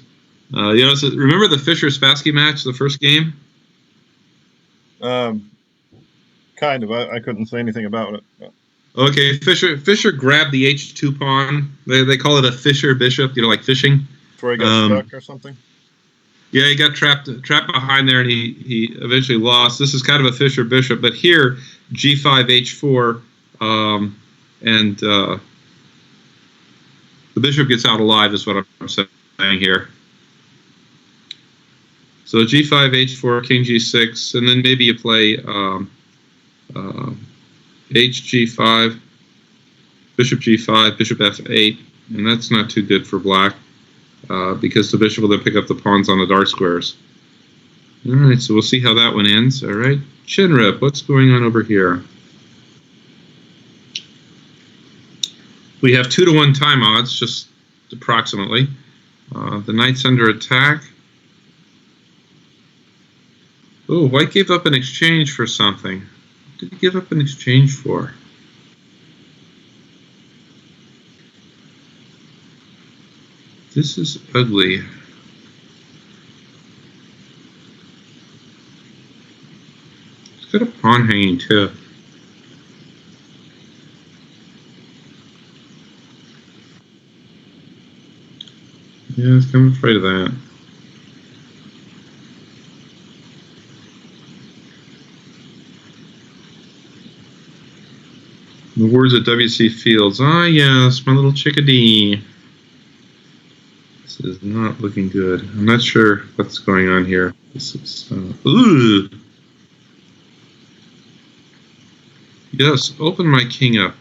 S2: remember the Fischer-Spassky match, the first game?
S1: Kind of. I couldn't say anything about it.
S2: Okay, Fischer grabbed the H2 pawn. They call it a Fischer bishop, like fishing.
S1: Before he got stuck or something?
S2: Yeah, he got trapped behind there, and he eventually lost. This is kind of a Fischer bishop, but here, G5, H4, and the bishop gets out alive is what I'm saying here. So G5, H4, King G6, and then maybe you play HG5, Bishop G5, Bishop F8, and that's not too good for black because the bishop will then pick up the pawns on the dark squares. All right, so we'll see how that one ends. All right, Chinrip, what's going on over here? We have 2-to-1 time odds, just approximately. The knight's under attack. Oh, white gave up an exchange for something. What did he give up an exchange for? This is ugly. It's got a pawn hanging too. Yeah, I'm afraid of that. The words of W.C. Fields. Ah, yes, my little chickadee. This is not looking good. I'm not sure what's going on here. This is... ooh! Yes, open my king up.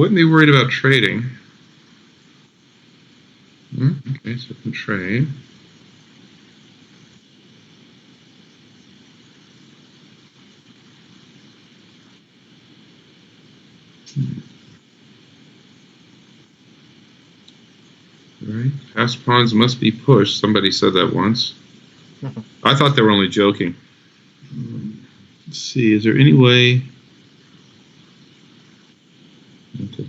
S2: wouldn't be worried about trading. Okay, so I can trade. All right, passed pawns must be pushed. Somebody said that once. I thought they were only joking. Let's see, is there any way?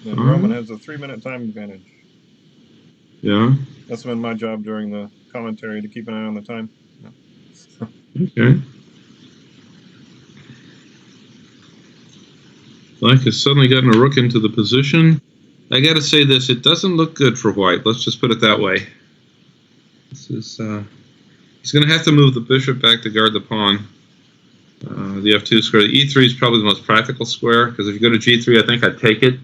S1: And Roman has a 3-minute time advantage.
S2: Yeah.
S1: That's been my job during the commentary, to keep an eye on the time.
S2: Okay. Black has suddenly gotten a rook into the position. I got to say this, it doesn't look good for white. Let's just put it that way. This is, he's going to have to move the bishop back to guard the pawn. The f2 square. The e3 is probably the most practical square, because if you go to g3, I think I'd take it.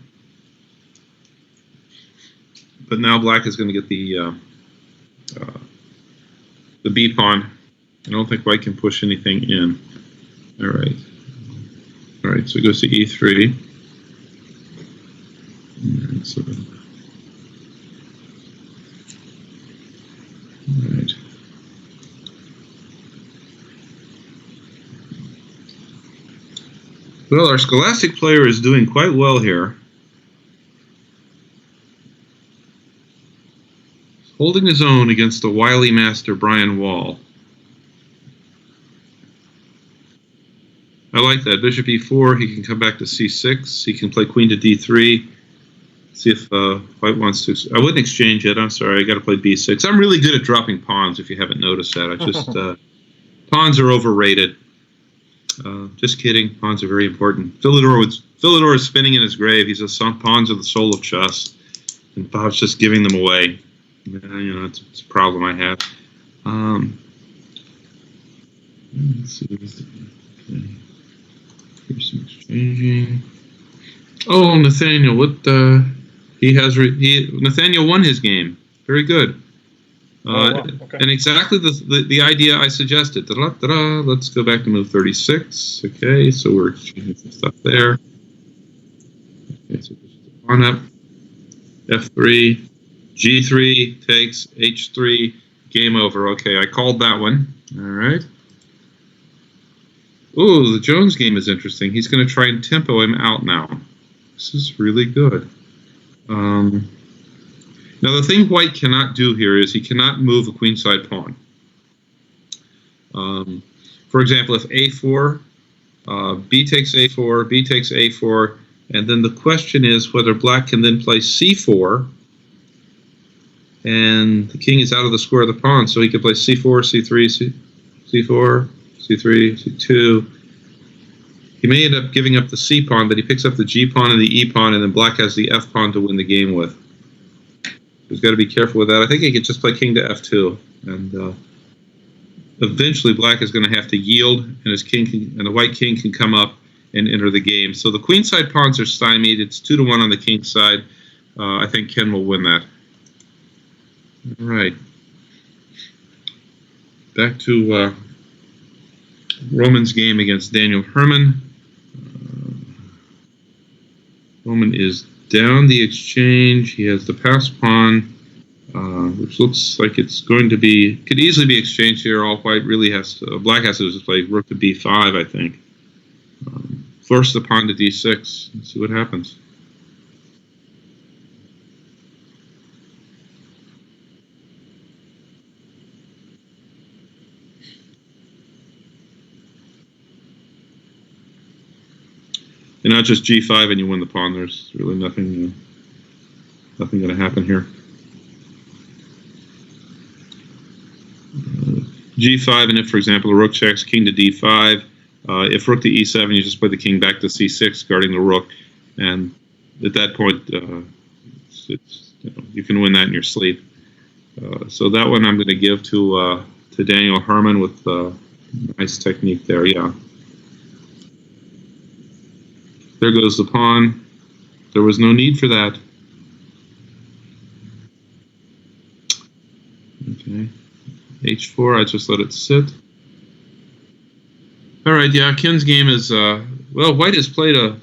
S2: But now black is going to get the b pawn. I don't think white can push anything in. All right. All right, so it goes to e3. And so, all right. Well, our scholastic player is doing quite well here. Holding his own against the wily master Brian Wall. I like that. Bishop e4, he can come back to c6. He can play queen to d3. See if white wants to. I wouldn't exchange it. I'm sorry. I got to play b6. I'm really good at dropping pawns, if you haven't noticed that. I just pawns are overrated. Just kidding. Pawns are very important. Philidor is spinning in his grave. He says pawns are the soul of chess, and Bob's just giving them away. You know, it's a problem I have. Let's see. Okay. Here's some exchanging. Oh, Nathaniel, what? Nathaniel won his game. Very good.
S1: Wow. Okay.
S2: And exactly the idea I suggested. Da-da-da-da. Let's go back to move 36. Okay, so we're exchanging some stuff there. Okay, so pawn up. F3. G3 takes H3. Game over. Okay, I called that one. All right. Oh, the Jones game is interesting. He's going to try and tempo him out now. This is really good. Now, the thing white cannot do here is he cannot move a queenside pawn. For example, if a4, b takes a4, b takes a4, and then the question is whether black can then play c4, and the king is out of the square of the pawn, so he can play c4, c3, c4, c3, c2. He may end up giving up the c pawn, but he picks up the g pawn and the e pawn, and then black has the f pawn to win the game with. He's got to be careful with that. I think he could just play king to f2, and eventually black is going to have to yield, and his king and the white king can come up and enter the game. So the queenside pawns are stymied. It's 2-1 on the king side. I think Ken will win that. All right. Back to Roman's game against Daniel Herman. Roman is down the exchange. He has the passed pawn, which looks like it's going to be, could easily be exchanged here. All white really has to, black has to just play rook to b5, I think. Force the pawn to d6 and see what happens. And not just g5 and you win the pawn. There's really nothing going to happen here. G5, and if, for example, a rook checks, king to d5. If rook to e7, you just play the king back to c6, guarding the rook. And at that point, you can win that in your sleep. So that one I'm going to give to Daniel Herman with nice technique there, yeah. There goes the pawn. There was no need for that. Okay. H4, I just let it sit. All right, yeah, Ken's game is Well, black has played a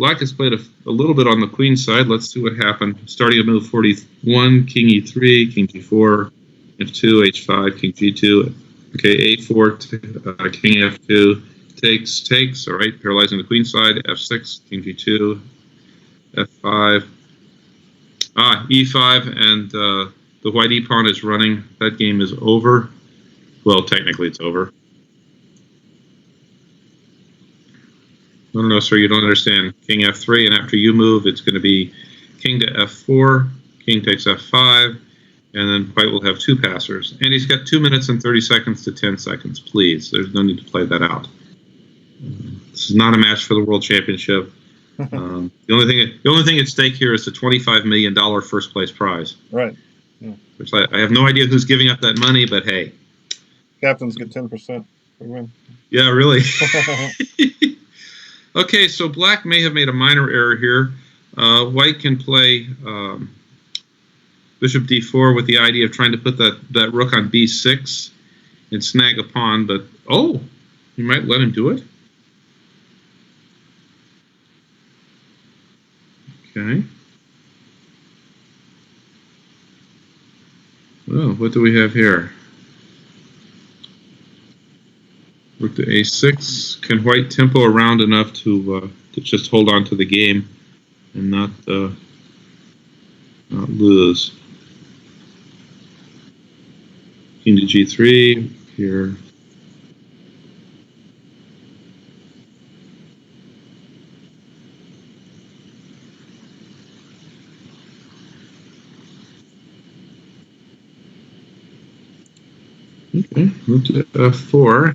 S2: little bit on the queen side. Let's see what happened. Starting at move 41, king e3, king g4, f2, h5, king g2. Okay, a4, king f2, takes. All right, paralyzing the queen side. f6, king g2, f5. E5, and the white e pawn is running. That game is over. Well, technically it's over. No, no, sir, you don't understand. King f3, and after you move, it's going to be king to f4, king takes f5, and then white will have two passers. And he's got 2 minutes and 30 seconds to 10 seconds, please. There's no need to play that out. This is not a match for the World Championship. The only thing at stake here is the $25 million first place prize.
S1: Right. Yeah.
S2: Which I have no idea who's giving up that money, but hey.
S1: Captains get 10% for win.
S2: Yeah, really. Okay, so black may have made a minor error here. White can play bishop d4 with the idea of trying to put that rook on b6 and snag a pawn, but oh, you might let him do it? Okay. Well, what do we have here? Rook to a6. Can white tempo around enough to just hold on to the game and not lose? King to g3 here. Okay, move to f4.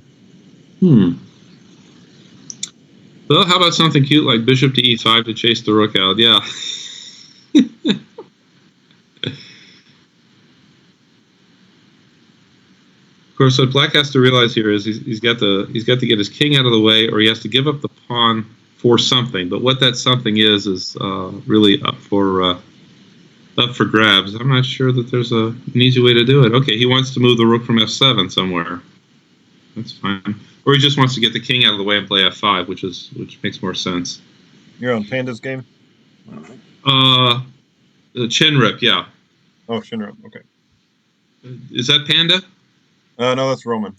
S2: Well, how about something cute like bishop to e5 to chase the rook out? Yeah. Of course, what black has to realize here is he's got to get his king out of the way, or he has to give up the pawn for something. But what that something is really up for grabs. I'm not sure that there's an easy way to do it. Okay, he wants to move the rook from f7 somewhere. That's fine. Or he just wants to get the king out of the way and play f5, which makes more sense.
S1: You're on Panda's game?
S2: The chin rip, yeah.
S1: Oh, Shinra. Okay.
S2: Is that Panda?
S1: No, that's Roman.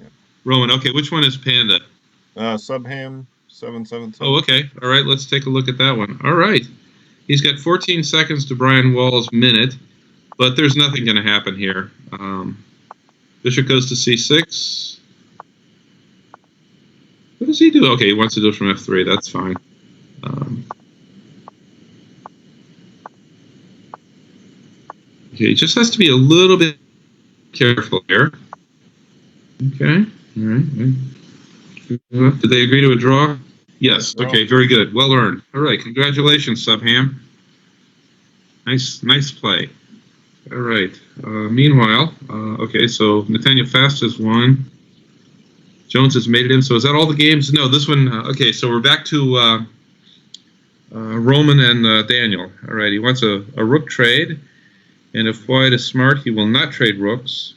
S2: Yeah. Roman. Okay, which one is Panda?
S1: Subham 777.
S2: Oh, okay. All right, let's take a look at that one. All right. He's got 14 seconds to Brian Wall's minute, but there's nothing going to happen here. Bishop goes to c6. What does he do? Okay, he wants to do it from f3. That's fine. Okay, he just has to be a little bit careful here. Okay, all right. Did they agree to a draw? Yes. Okay, very good. Well earned. All right, congratulations, Subham. Nice play. All right. Meanwhile, okay, so Nathaniel Fast has won. Jones has made it in. So is that all the games? No, this one. Okay, so we're back to Roman and Daniel. All right, he wants a rook trade. And if white is smart, he will not trade rooks.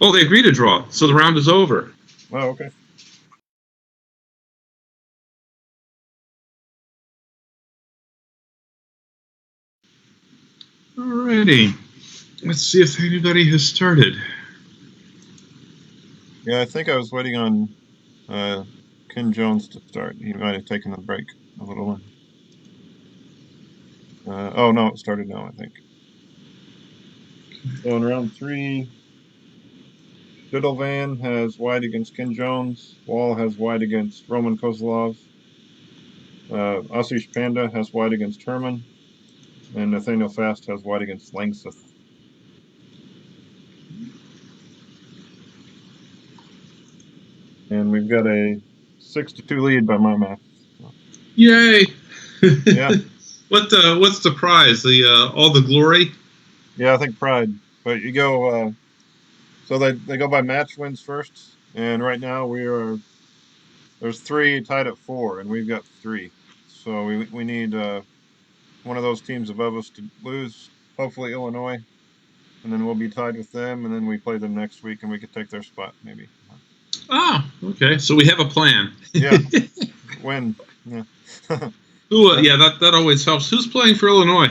S2: Oh, they agree to draw, so the round is over.
S1: Oh, okay.
S2: Alrighty. Let's see if anybody has started.
S1: Yeah, I think I was waiting on Ken Jones to start. He might have taken a break a little one. Oh, no, it started now, I think. So in round 3, Diddlevan has white against Ken Jones. Wall has white against Roman Kozelov. Asish Panda has white against Herman. And Nathaniel Fast has white against Langseth. And we've got a 6-2 lead by my math.
S2: Yay!
S1: Yeah.
S2: What's the prize? All the glory?
S1: Yeah, I think pride. But you go. So they go by match wins first, and right now there's 3 tied at 4, and we've got 3. So we need one of those teams above us to lose. Hopefully Illinois. and then we'll be tied with them, and then we play them next week, and we could take their spot maybe.
S2: Oh, okay. So we have a plan.
S1: Yeah, win. Yeah.
S2: Ooh, yeah, that always helps. Who's playing for Illinois?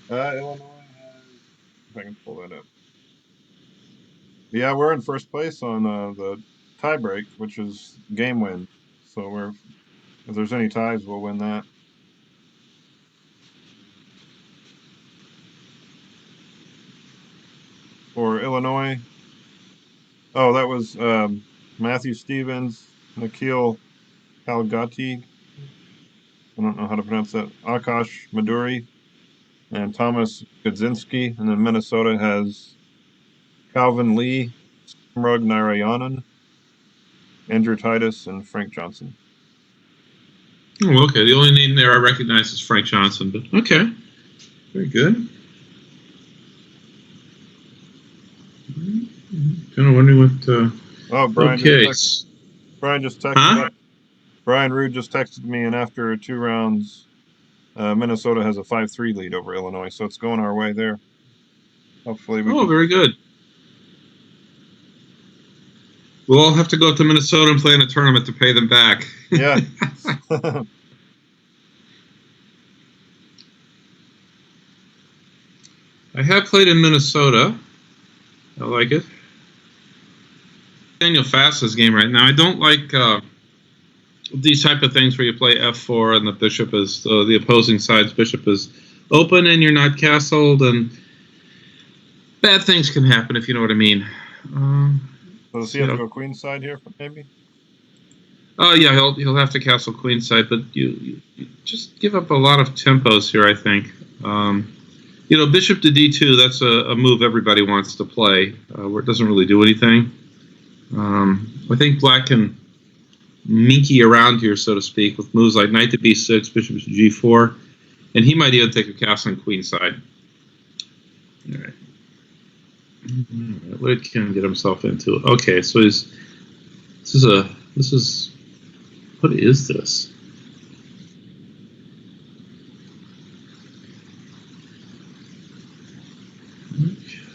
S1: Illinois has. If I can pull that up. Yeah, we're in first place on the tie break, which is game win. So if there's any ties, we'll win that. For Illinois, oh, that was Matthew Stevens, Nikhil Halgati. I don't know how to pronounce that. Akash Maduri and Thomas Godzinski. And then Minnesota has Calvin Lee, Samrug Narayanan, Andrew Titus, and Frank Johnson.
S2: Oh, okay. The only name there I recognize is Frank Johnson, but okay. Very good. Kind of wondering what.
S1: Oh, Brian.
S2: Okay.
S1: Brian just texted.
S2: Huh?
S1: Brian Rude just texted me, and after 2 rounds, Minnesota has a 5-3 lead over Illinois, so it's going our way there. Hopefully, we.
S2: Oh, very good. We'll all have to go to Minnesota and play in a tournament to pay them back.
S1: Yeah.
S2: I have played in Minnesota. I like it. Nathaniel Fast's game right now. I don't like these type of things where you play f4 and the bishop is the opposing side's bishop is open and you're not castled, and bad things can happen if you know what I mean.
S1: So does he have to go queenside here, maybe?
S2: Oh yeah, he'll have to castle queenside, but you just give up a lot of tempos here, I think. Bishop to d2, that's a move everybody wants to play, where it doesn't really do anything. I think black can minky around here, so to speak, with moves like knight to b6, bishop to g4, and he might even take a castle on queenside. All right. What did Ken get himself into? Okay, so what is this?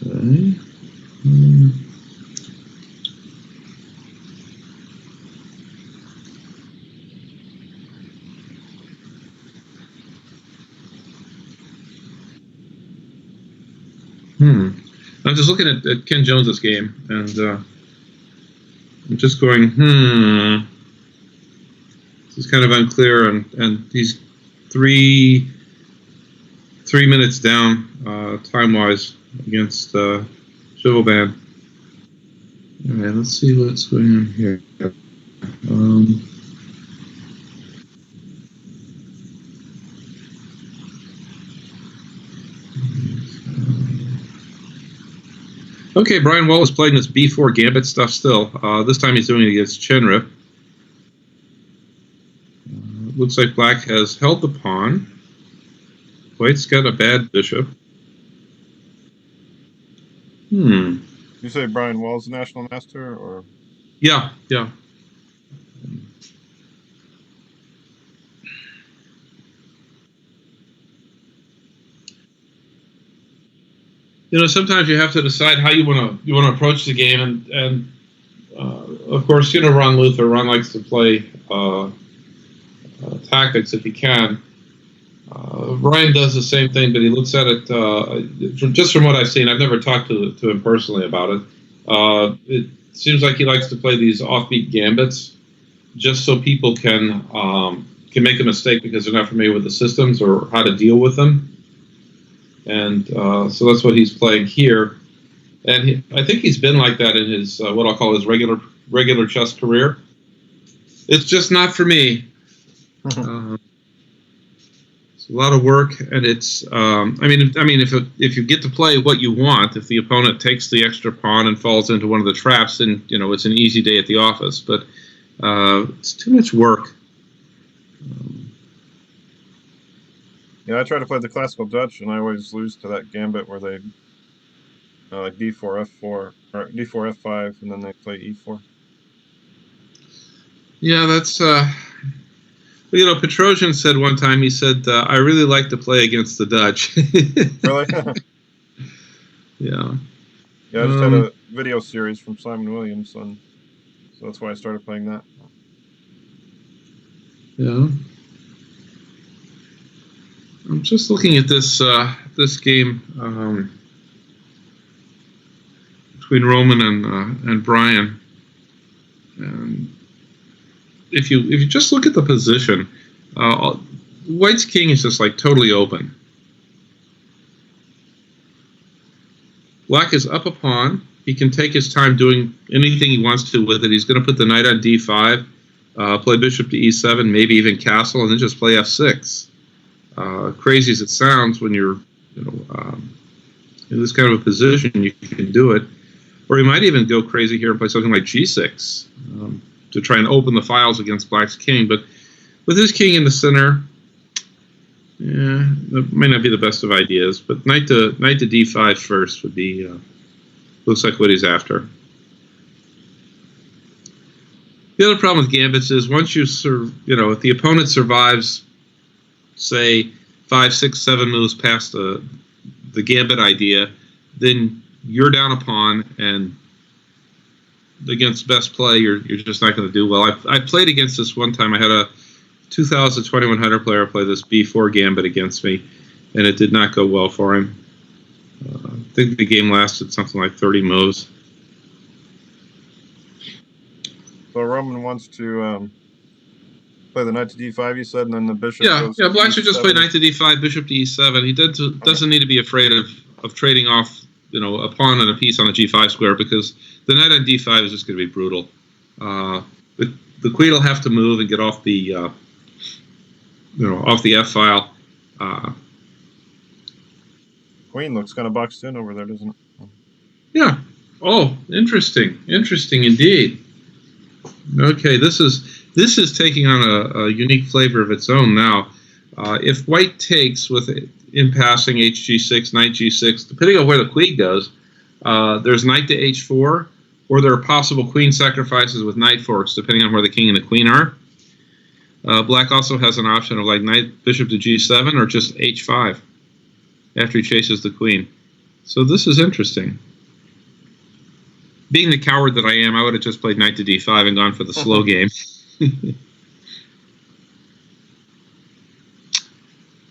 S2: Okay. I'm just looking at Ken Jones's game, and I'm just going, This is kind of unclear, and he's three minutes down time-wise against Shivelband. All right, let's see what's going on here. Okay, Brian Wall is playing this b4 gambit stuff still. This time he's doing it against Chenrip. Looks like black has held the pawn. White's got a bad bishop.
S1: You say Brian Wall's the national master, or?
S2: Yeah. Sometimes you have to decide how you want to approach the game, and of course, Ron Luther. Ron likes to play tactics if he can. Ryan does the same thing, but he looks at it just from what I've seen. I've never talked to him personally about it. It seems like he likes to play these offbeat gambits, just so people can make a mistake because they're not familiar with the systems or how to deal with them. And so that's what he's playing here. And I think he's been like that in his what I'll call his regular chess career. It's just not for me. It's a lot of work, and it's. If you get to play what you want, if the opponent takes the extra pawn and falls into one of the traps, then it's an easy day at the office. But it's too much work.
S1: Yeah, I try to play the classical Dutch, and I always lose to that gambit where they like d4 f4 or d4 f5, and then they play e4.
S2: Yeah, that's. Petrosian said one time. He said, "I really like to play against the Dutch."
S1: Really?
S2: Yeah.
S1: Yeah, I just had a video series from Simon Williams, so that's why I started playing that.
S2: Yeah. I'm just looking at this game between Roman and Brian, and if you just look at the position, White's king is just like totally open. Black is up a pawn. He can take his time doing anything he wants to with it. He's going to put the knight on d5, play bishop to e7, maybe even castle, and then just play f6. Crazy as it sounds, when you're in this kind of a position, you can do it. Or he might even go crazy here and play something like g6 to try and open the files against Black's king. But with his king in the center, yeah, that may not be the best of ideas. But knight to d5 first would be looks like what he's after. The other problem with gambits is once if the opponent survives, say 5, 6, 7 moves past the gambit idea, then you're down a pawn, and against best play, you're just not going to do well. I played against this one time. I had a 2,000 player play this b4 gambit against me, and it did not go well for him. I think the game lasted something like 30 moves.
S1: So Roman wants to play the knight to d5, you said, and then the bishop goes
S2: Yeah,
S1: to
S2: Black should just play
S1: e7.
S2: knight to d5, bishop to e7. He doesn't need to be afraid of trading off, a pawn and a piece on the g5 square, because the knight on d5 is just going to be brutal. The queen will have to move and get off the off the f file.
S1: Queen looks kind of boxed in over there, doesn't it?
S2: Yeah. Oh, interesting indeed. Okay, this is taking on a unique flavor of its own now. If White takes with in passing hg6, knight g6, depending on where the queen goes, there's knight to h4, or there are possible queen sacrifices with knight forks, depending on where the king and the queen are. Black also has an option of like knight bishop to g7 or just h5 after he chases the queen. So this is interesting. Being the coward that I am, I would have just played knight to d5 and gone for the slow game.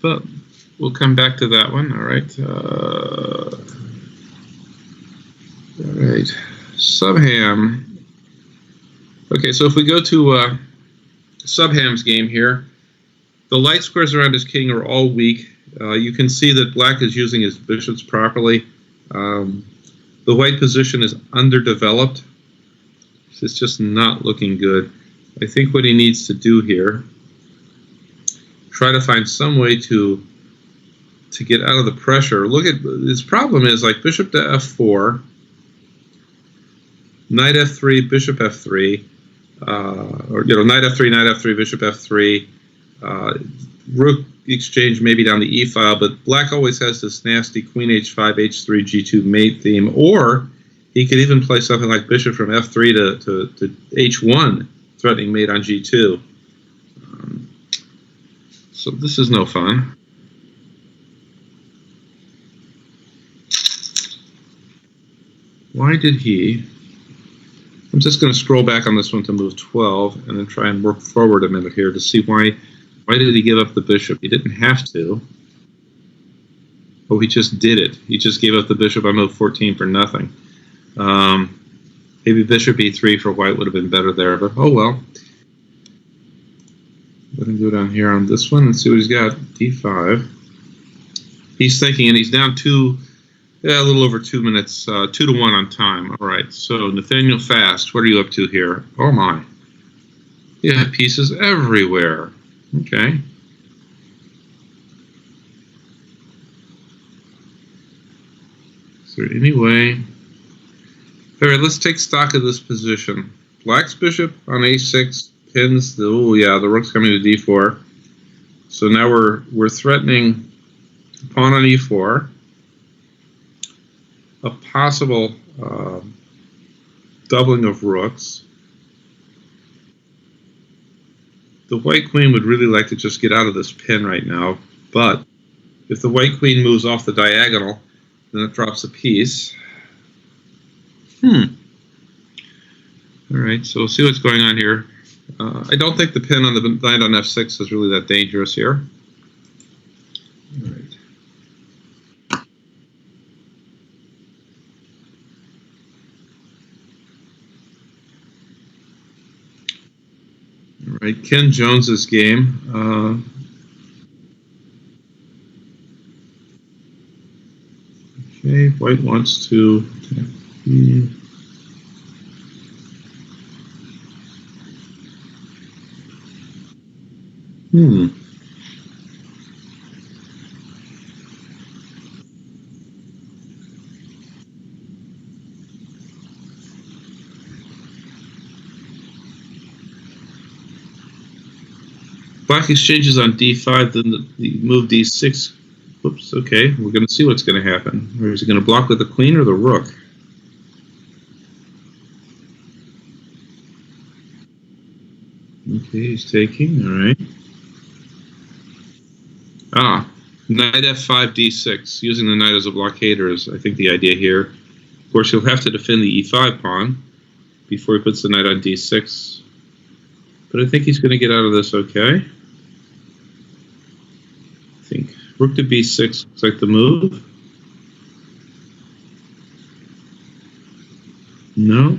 S2: But we'll come back to that one. All right. All right. Subham. Okay, so if we go to Subham's game here, the light squares around his king are all weak. You can see that Black is using his bishops properly. The white position is underdeveloped. It's just not looking good. I think what he needs to do here, try to find some way to get out of the pressure. Look at his problem is like bishop to f4, knight f3, bishop f3, or knight f3, bishop f3, rook exchange maybe down the e file, but Black always has this nasty queen h5, h3, g2 mate theme, or he could even play something like bishop from f3 to h1, threatening mate on g2. So this is no fun. Why did he? I'm just going to scroll back on this one to move 12 and then try and work forward a minute here to see why did he give up the bishop? He didn't have to. Oh, he just did it. He just gave up the bishop on move 14 for nothing. Maybe bishop e3 for white would have been better there, but oh well. Let him go down here on this one and see what he's got. d5. He's thinking, and he's down a little over 2 minutes, 2-1 on time. All right, so Nathaniel Fast, what are you up to here? Oh my. Yeah, pieces everywhere. Okay. Is there any way? All right, let's take stock of this position. Black's bishop on a6 pins the. Oh yeah, the rook's coming to d4. So now we're threatening pawn on e4. A possible doubling of rooks. The white queen would really like to just get out of this pin right now, but if the white queen moves off the diagonal, Then it drops a piece. All right, so we'll see what's going on here. I don't think the pin on the knight on f6 is really that dangerous here. All right. All right, Ken Jones's game. Okay, white wants to attack. Black exchanges on d5, then the move d6. Whoops, okay, we're going to see what's going to happen. Or is he going to block with the queen or the rook? Okay, he's taking, all right. Knight f5, d6. Using the knight as a blockader is, I think, the idea here. Of course, he'll have to defend the e5 pawn before he puts the knight on d6. But I think he's going to get out of this okay. I think rook to b6 looks like the move. No.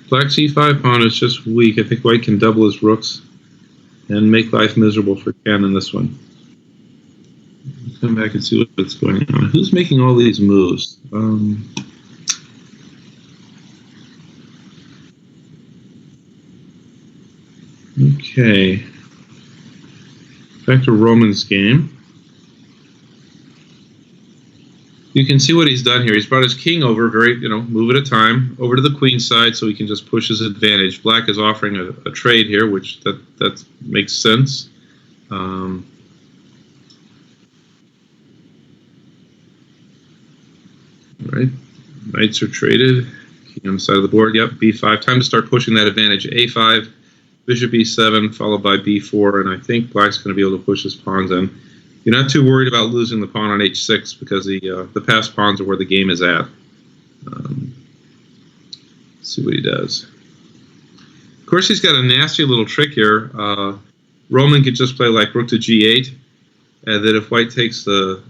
S2: Black's e5 pawn is just weak. I think white can double his rooks and make life miserable for Ken in this one. Let's come back and see what's going on. Who's making all these moves? Okay. Back to Roman's game. You can see what he's done here. He's brought his king over, move at a time, over to the queen side so he can just push his advantage. Black is offering a trade here, which that makes sense. All right, knights are traded. King on the side of the board. Yep, b5. Time to start pushing that advantage. a5, bishop e7, followed by b4, and I think Black's going to be able to push his pawns in. You're not too worried about losing the pawn on h6 because the passed pawns are where the game is at. Let's see what he does. Of course, he's got a nasty little trick here. Roman could just play like rook to g8, and then if white takes the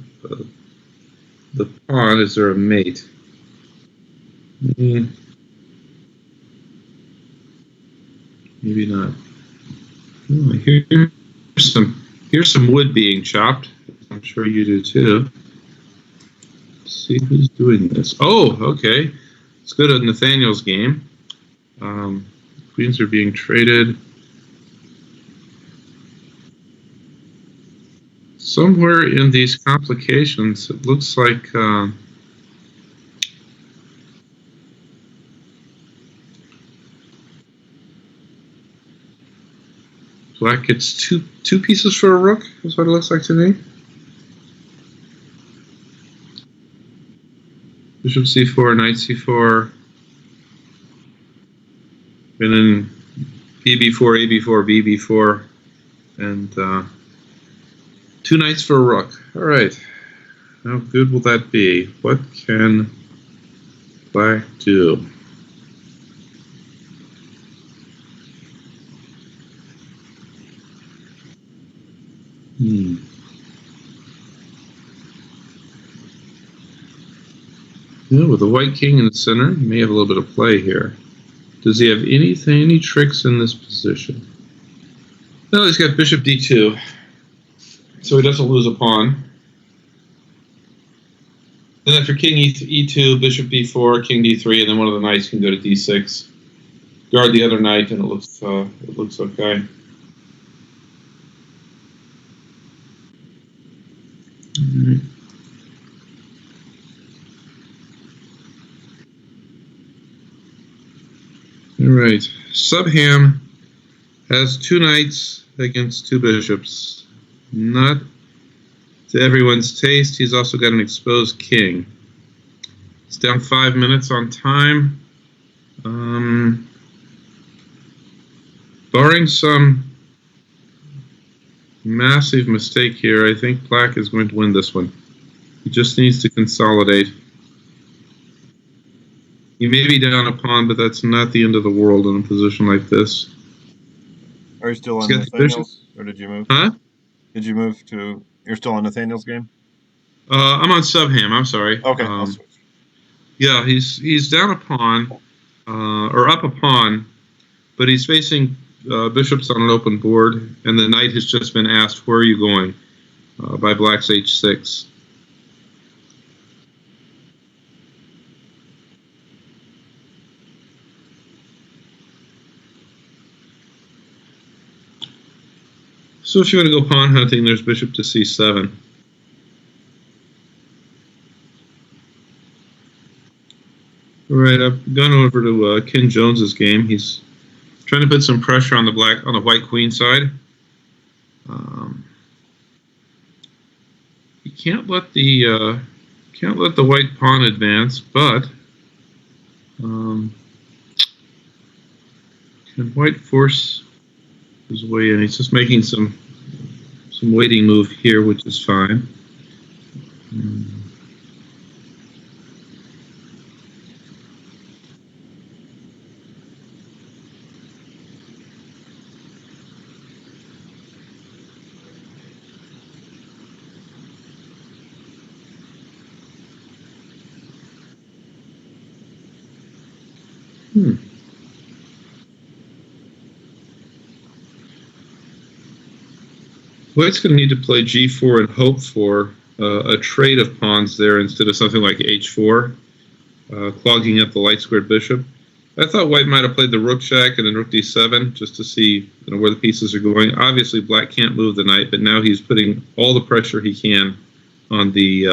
S2: pawn, is there a mate? Maybe not. Oh, here's some wood being chopped. I'm sure you do too. Let's see who's doing this. Oh, okay. Let's go to Nathaniel's game. Queens are being traded. Somewhere in these complications, it looks like Black gets two pieces for a rook, is what it looks like to me. Bishop c4, knight c4, and then bb4, ab4, bb4, and two knights for a rook. All right. How good will that be? What can Black do? Yeah, with the white king in the center, he may have a little bit of play here. Does he have any tricks in this position? No, he's got bishop d2, so he doesn't lose a pawn. Then after king e2, bishop d4, king d3, and then one of the knights can go to d6. Guard the other knight, and it looks okay. All right. Subham has two knights against two bishops. Not to everyone's taste. He's also got an exposed king. It's down 5 minutes on time. Barring some massive mistake here, I think Black is going to win this one. He just needs to consolidate. He may be down a pawn, but that's not the end of the world in a position like this.
S1: Are you still on
S2: He's got the
S1: Nathaniel's, or did you move?
S2: Huh?
S1: Did you move to? You're still on Nathaniel's game?
S2: I'm on Subham. I'm sorry.
S1: Okay, I'll switch.
S2: Yeah, he's down a pawn, or up a pawn, but he's facing bishops on an open board, and the knight has just been asked, "Where are you going?" By Black's h6. So if you want to go pawn hunting, there's bishop to c7. All right, I've gone over to Ken Jones's game. He's trying to put some pressure on the white queen side. You can't let the white pawn advance, but can white force his way in? He's just making some waiting move here, which is fine. White's going to need to play g4 and hope for a trade of pawns there instead of something like h4, clogging up the light squared bishop. I thought White might have played the rook check and then rook d7 just to see where the pieces are going. Obviously, Black can't move the knight, but now he's putting all the pressure he can on the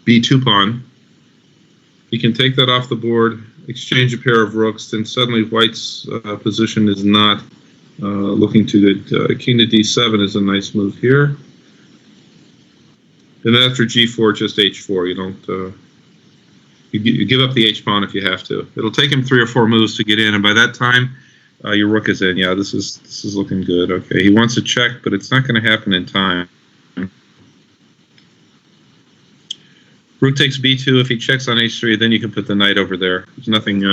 S2: b2 pawn. He can take that off the board, exchange a pair of rooks, then suddenly White's position is not looking too good. King to d7 is a nice move here. And after g4, just h4. You don't. You give up the h-pawn if you have to. It'll take him 3 or 4 moves to get in, and by that time, your rook is in. Yeah, this is looking good. Okay, he wants a check, but it's not going to happen in time. Rook takes b2. If he checks on h3, then you can put the knight over there. There's nothing.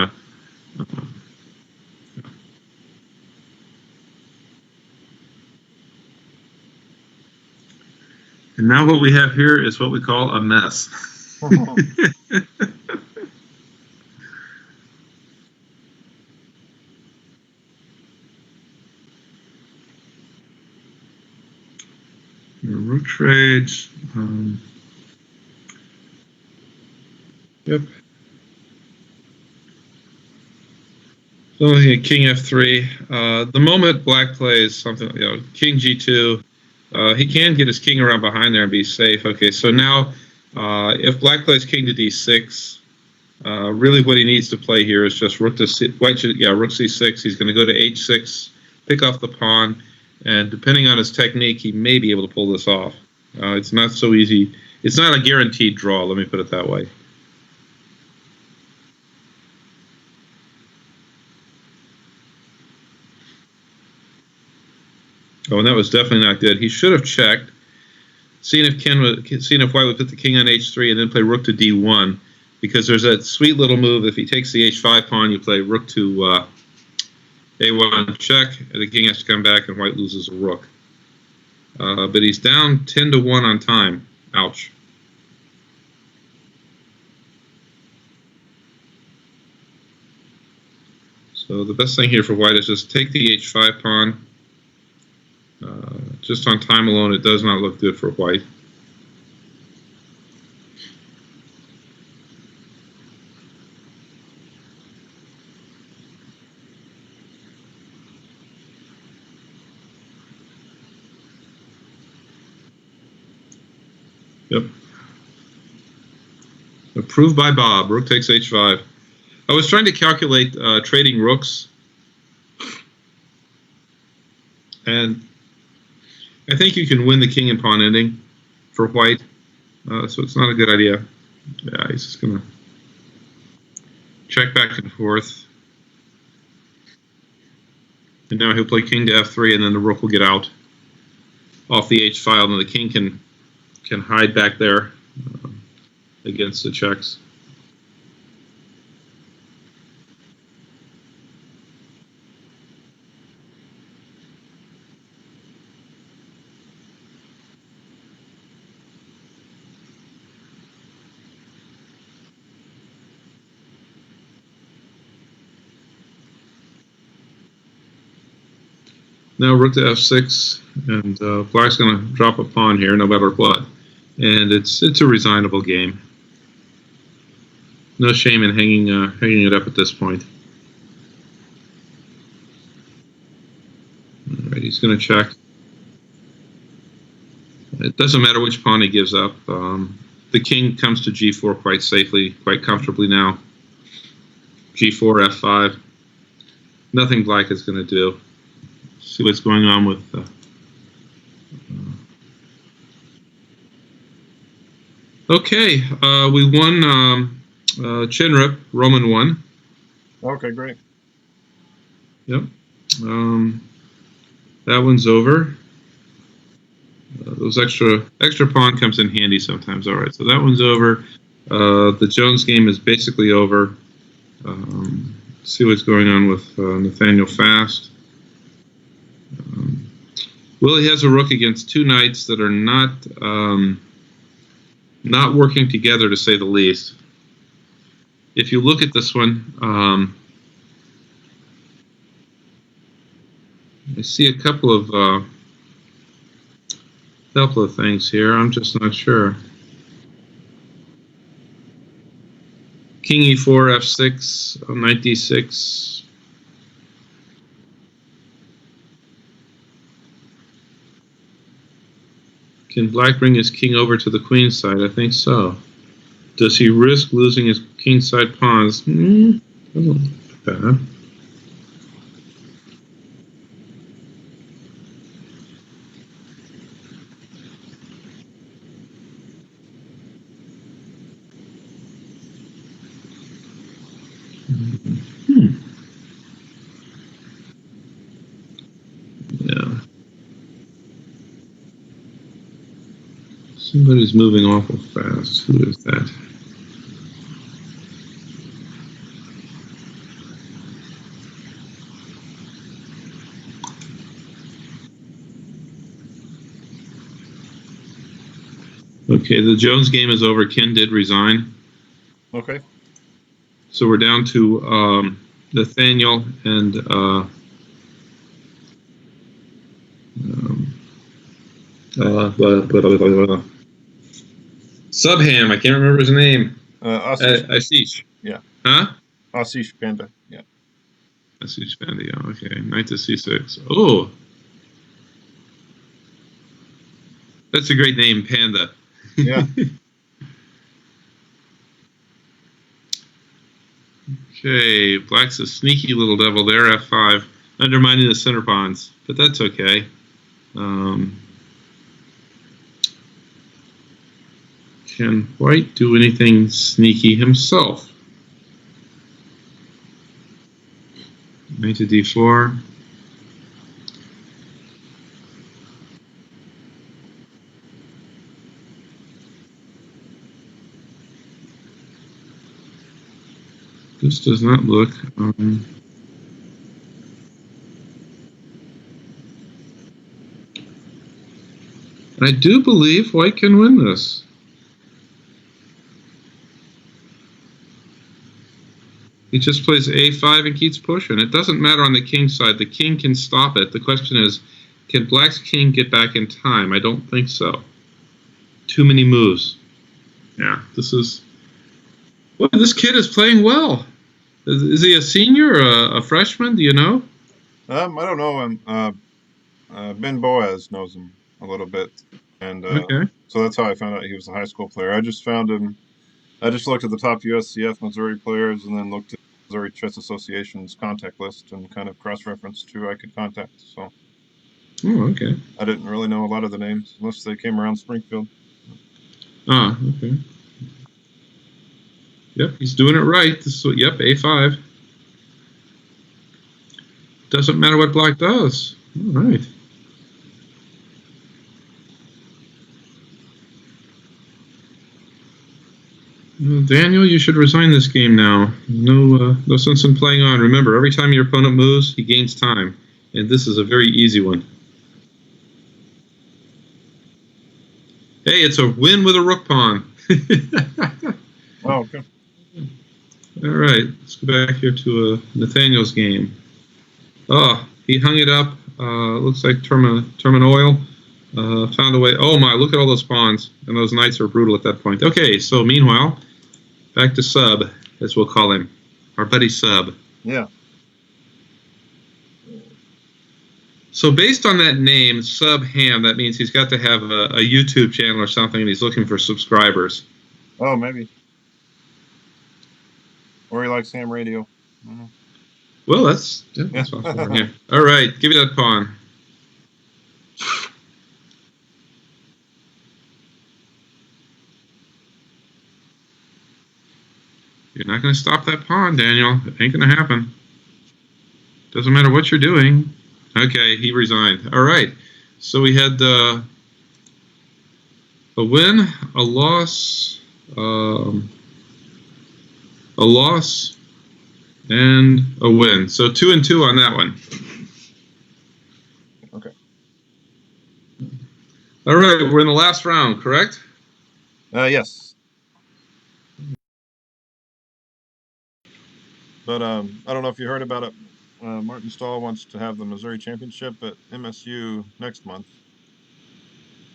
S2: And now what we have here is what we call a mess. Rook trades. Yep. So king f3. The moment Black plays something, king g2, he can get his king around behind there and be safe. Okay, so now if Black plays king to d6, really what he needs to play here is just rook to c. White should, rook c6. He's going to go to h6, pick off the pawn, and depending on his technique, he may be able to pull this off. It's not so easy. It's not a guaranteed draw. Let me put it that way. Oh, and that was definitely not good. He should have checked, seeing if White would put the king on h3 and then play rook to d1, because there's that sweet little move. If he takes the h5 pawn, you play rook to a1 check, and the king has to come back, and White loses a rook. But he's down 10-1 on time. Ouch. So the best thing here for White is just take the h5 pawn. Just on time alone, it does not look good for White. Yep. Approved by Bob. Rook takes h5. I was trying to calculate trading rooks, and I think you can win the king and pawn ending for White, so it's not a good idea. Yeah, he's just gonna check back and forth. And now he'll play king to f3, and then the rook will get out off the h file, and the king can hide back there against the checks. Now rook to f6, and black's going to drop a pawn here, no matter what. And it's a resignable game. No shame in hanging it up at this point. All right, he's going to check. It doesn't matter which pawn he gives up. The king comes to g4 quite safely, quite comfortably now. g4, f5. Nothing black is going to do. See what's going on with okay, we won Chinrip, Roman 1.
S1: Okay, great.
S2: Yep. That one's over. Those extra pawn comes in handy sometimes. All right, so that one's over. The Jones game is basically over. See what's going on with Nathaniel Fast. Willie has a rook against two knights that are not working together, to say the least. If you look at this one, I see a couple of things here. I'm just not sure. King e4, f6, knight d6. Can black bring his king over to the queen side? I think so. Does he risk losing his king side pawns? Doesn't look bad. Yeah. Somebody's moving awful fast. Who is that? Okay, the Jones game is over. Ken did resign.
S1: Okay.
S2: So we're down to Nathaniel and Subham. I can't remember his name. Asish.
S1: Yeah.
S2: Huh?
S1: Asish Panda. Yeah.
S2: Asish Panda. Yeah. Okay. Knight to c6. Oh, that's a great name, Panda.
S1: Yeah.
S2: Okay, black's a sneaky little devil there, f5, undermining the center pawns, but that's okay. Can white do anything sneaky himself? Knight to d4. This does not look... I do believe white can win this. He just plays a5 and keeps pushing. It doesn't matter on the king side. The king can stop it. The question is, can black's king get back in time? I don't think so. Too many moves. Yeah, this is... Well, this kid is playing well. Is he a senior or a freshman? Do you know?
S1: I don't know. Ben Boaz knows him a little bit, and
S2: Okay.
S1: so that's how I found out he was a high school player. I just found him. I just looked at the top USCF Missouri players, and then looked at Missouri Chess Association's contact list and kind of cross-referenced who I could contact. So,
S2: Oh, okay.
S1: I didn't really know a lot of the names unless they came around Springfield.
S2: Ah, okay. Yep, he's doing it right. This is what, yep, A5. Doesn't matter what black does. All right. Well, Daniel, you should resign this game now. No sense in playing on. Remember, every time your opponent moves, he gains time. And this is a very easy one. Hey, it's a win with a rook pawn.
S1: Oh, okay.
S2: All right, let's go back here to Nathaniel's game. Oh, he hung it up. Looks like Terminoil found a way. Oh my, look at all those pawns. And those knights are brutal at that point. Okay, so meanwhile, back to Sub, as we'll call him. Our buddy Sub.
S1: Yeah.
S2: So based on that name, Sub Ham, that means he's got to have a YouTube channel or something, and he's looking for subscribers.
S1: Oh, maybe. Or he likes ham radio.
S2: Well, that's awesome. Yeah. All right, give me that pawn. You're not going to stop that pawn, Daniel. It ain't going to happen. Doesn't matter what you're doing. Okay, he resigned. All right. So we had a win, a loss, and a win. So 2 and 2 on that one.
S1: Okay.
S2: All right, we're in the last round, correct?
S1: Yes. But I don't know if you heard about it. Martin Stahl wants to have the Missouri Championship at MSU next month.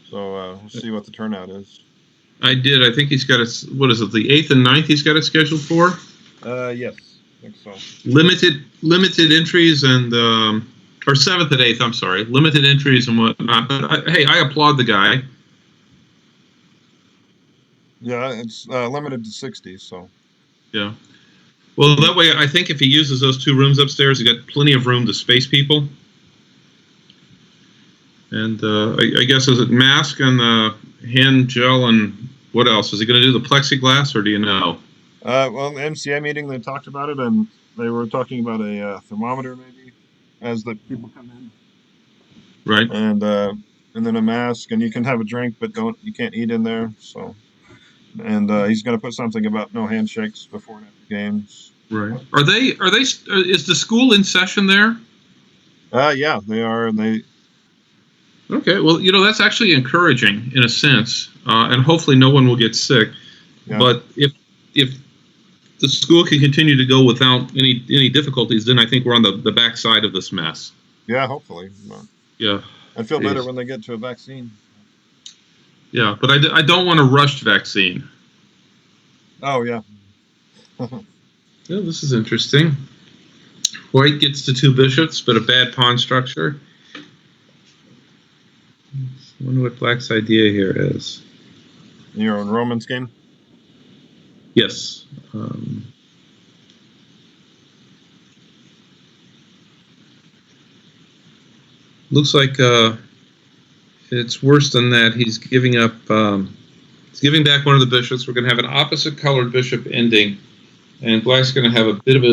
S1: So we'll see what the turnout is.
S2: I did. I think he's got it. What is it? The 8th and 9th he's got it scheduled for?
S1: Yes, I think so.
S2: Limited entries and or 7th and 8th. I'm sorry, limited entries and whatnot. But hey, I applaud the guy.
S1: Yeah, it's limited to 60. So.
S2: Yeah. Well, that way, I think if he uses those 2 rooms upstairs, he got plenty of room to space people. And I guess, is it mask and hand gel and what else? Is he going to do the plexiglass, or do you know?
S1: Well, the MCA meeting, they talked about it, and they were talking about a thermometer maybe as the people come in.
S2: Right.
S1: And then a mask, and you can have a drink, but you can't eat in there. So. And he's going to put something about no handshakes before and after games.
S2: Right. Are they? Is the school in session there?
S1: Yeah, they are. And they.
S2: Okay. Well, that's actually encouraging in a sense, and hopefully no one will get sick. Yeah. But if the school can continue to go without any difficulties, then I think we're on the backside of this mess.
S1: Yeah, hopefully.
S2: Yeah.
S1: I'd feel better when they get to a vaccine.
S2: Yeah, but I don't want a rushed vaccine.
S1: Oh, yeah.
S2: Yeah, this is interesting. White gets to 2 bishops, but a bad pawn structure. I wonder what Black's idea here is.
S1: Your own Romance game?
S2: Yes. Looks like it's worse than that. He's giving up. He's giving back one of the bishops. We're going to have an opposite colored bishop ending, and Black's going to have a bit of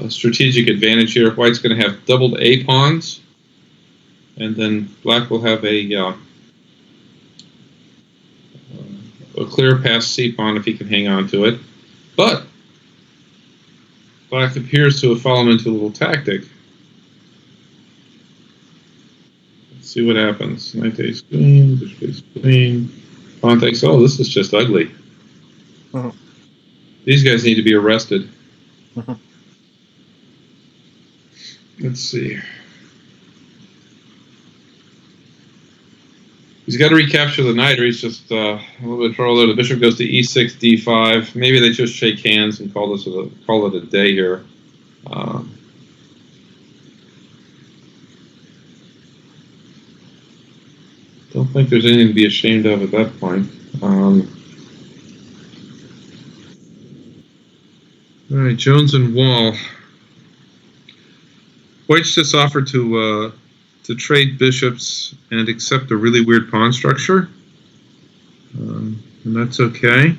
S2: a strategic advantage here. White's going to have doubled A pawns, and then Black will have a clear pass C pawn if he can hang on to it. But Black appears to have fallen into a little tactic. Let's see what happens. Knight takes queen, bishop takes queen. Pawn takes. Oh, this is just ugly. These guys need to be arrested. Let's see. He's got to recapture the knight, or he's just a little bit of trouble there. The bishop goes to e6, d5. Maybe they just shake hands and call it a day here. Don't think there's anything to be ashamed of at that point. All right, Jones and Wall. White's just offered to trade bishops and accept a really weird pawn structure, and that's okay.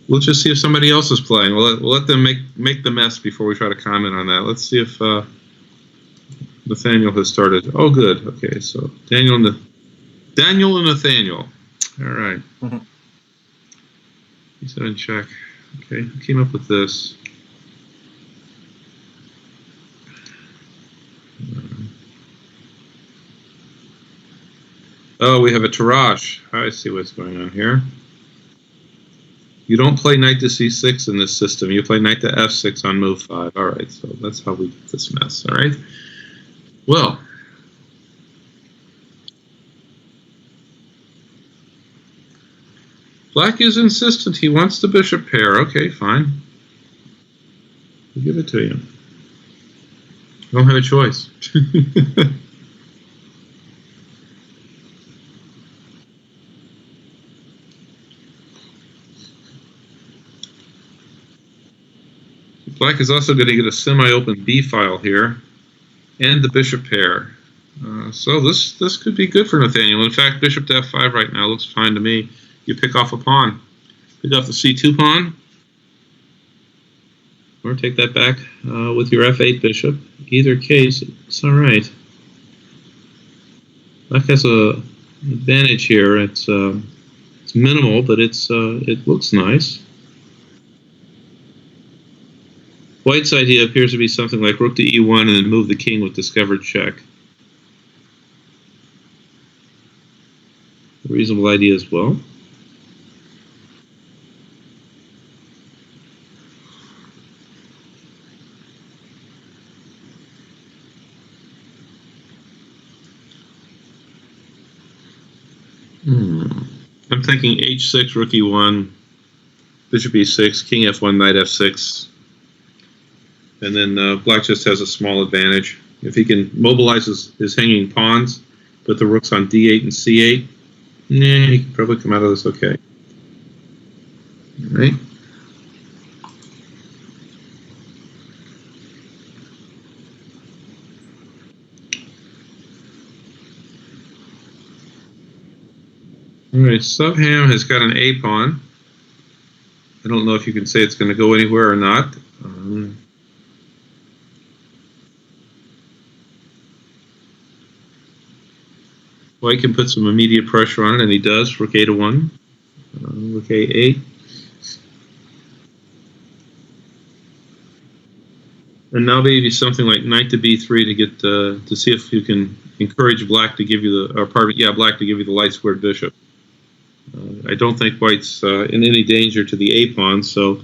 S2: We'll just see if somebody else is playing. We'll let them make the mess before we try to comment on that. Let's see if Nathaniel has started. Oh, good. Okay, so Daniel and Nathaniel. All right. He's in check. Okay, who came up with this? Oh, we have a Tarash. I see what's going on here. You don't play knight to c6 in this system. You play knight to f6 on move 5. All right, so that's how we get this mess. All right. Well, black is insistent. He wants the bishop pair. Okay, fine. We'll give it to you. Don't have a choice. Black is also going to get a semi-open b file here, and the bishop pair. So this could be good for Nathaniel. In fact, bishop to f5 right now looks fine to me. You pick off a pawn. Pick off the c2 pawn, or take that back with your f8 bishop. Either case, it's all right. Black has a advantage here. It's minimal, but it looks nice. White's idea appears to be something like rook to e1 and then move the king with discovered check. A reasonable idea as well. I'm thinking h6, rook e1, bishop e6, king f1, knight f6. And then black just has a small advantage. If he can mobilize his hanging pawns, put the rooks on d8 and c8, he can probably come out of this okay. All right. All right, Subham has got an a pawn. I don't know if you can say it's going to go anywhere or not. White can put some immediate pressure on it, and he does. Rook a to 1. Rook a8. And now maybe something like knight to b3 to get to see if you can encourage black to give you black to give you the light squared bishop. I don't think white's in any danger to the a pawn, so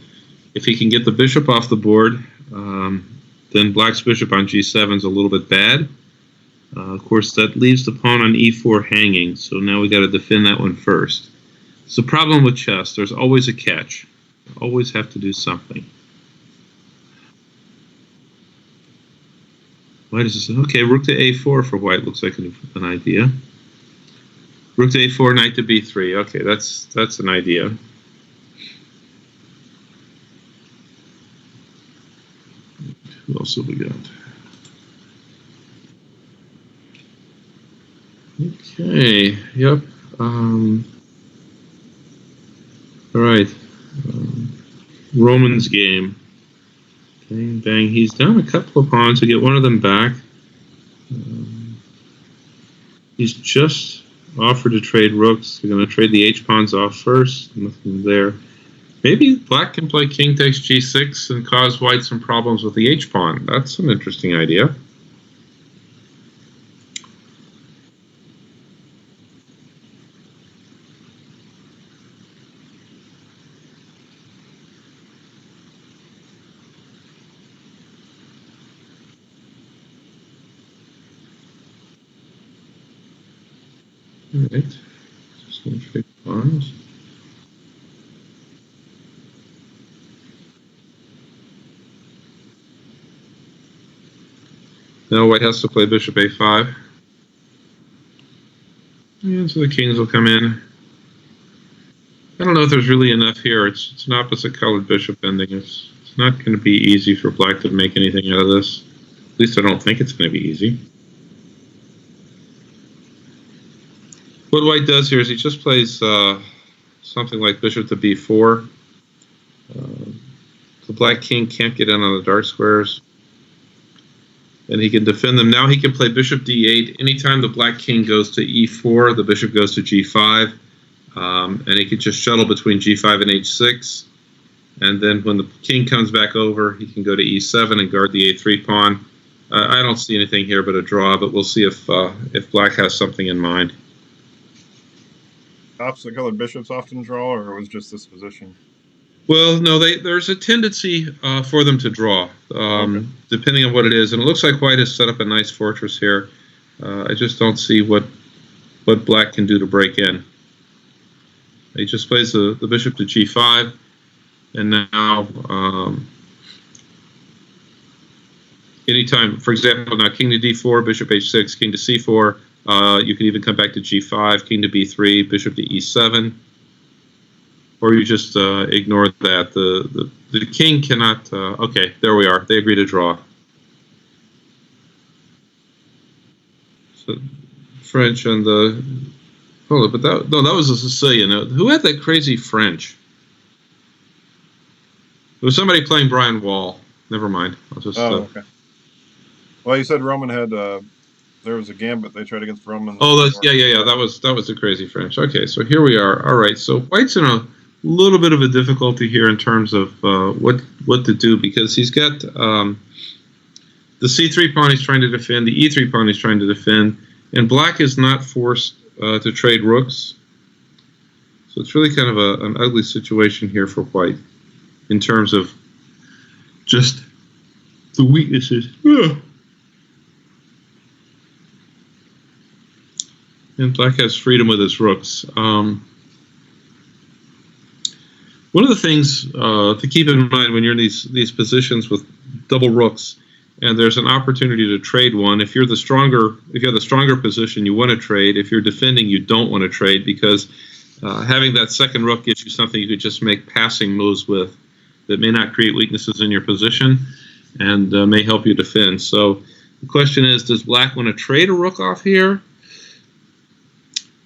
S2: if he can get the bishop off the board, then black's bishop on g7 is a little bit bad. Of course, that leaves the pawn on e4 hanging, so now we got to defend that one first. It's the problem with chess. There's always a catch. You always have to do something. White is okay. Rook to a4 for white looks like an idea. Rook to a4, knight to b3. Okay, that's an idea. Who else have we got? Okay. Yep. All right. Roman's game. Bang, bang. He's down a couple of pawns to get one of them back. He's just offered to trade rooks. We're going to trade the h-pawns off first. Nothing there. Maybe black can play king takes g6 and cause white some problems with the h-pawn. That's an interesting idea. All right, just going to trade pawns. Now white has to play bishop a5. And so the kings will come in. I don't know if there's really enough here. It's an opposite colored bishop ending. It's not going to be easy for black to make anything out of this. At least I don't think it's going to be easy. What white does here is he just plays something like bishop to b4. black king can't get in on the dark squares. And he can defend them. Now he can play bishop d8. Anytime the black king goes to e4, the bishop goes to g5. And he can just shuttle between g5 and h6. And then when the king comes back over, he can go to e7 and guard the a3 pawn. I don't see anything here but a draw, but we'll see if black has something in mind.
S1: Opposite colored bishops often draw, or it was just this position?
S2: Well, no, there's a tendency for them to draw,
S1: Okay.
S2: depending on what it is. And it looks like white has set up a nice fortress here. I just don't see what black can do to break in. He just plays the bishop to g5, and now anytime, for example, now king to d4, bishop h6, king to c4. You can even come back to g5, king to b3, bishop to e7. Or you just ignore that. The king cannot... okay, there we are. They agree to draw. So French and the... Hold on, but that was a Sicilian. Who had that crazy French? It was somebody playing Brian Wall. Never mind. I'll just...
S1: okay. Well, you said Roman had... there was a gambit they tried against Roman.
S2: Oh, yeah. That was the crazy French. Okay, so here we are. All right, so white's in a little bit of a difficulty here in terms of what to do, because he's got the c3 pawn he's trying to defend, the e3 pawn he's trying to defend, and black is not forced to trade rooks. So it's really kind of an ugly situation here for white in terms of just the weaknesses. And black has freedom with his rooks. One of the things to keep in mind when you're in these positions with double rooks, and there's an opportunity to trade one. If you have the stronger position, you want to trade. If you're defending, you don't want to trade, because having that second rook gives you something you could just make passing moves with that may not create weaknesses in your position and may help you defend. So the question is, does black want to trade a rook off here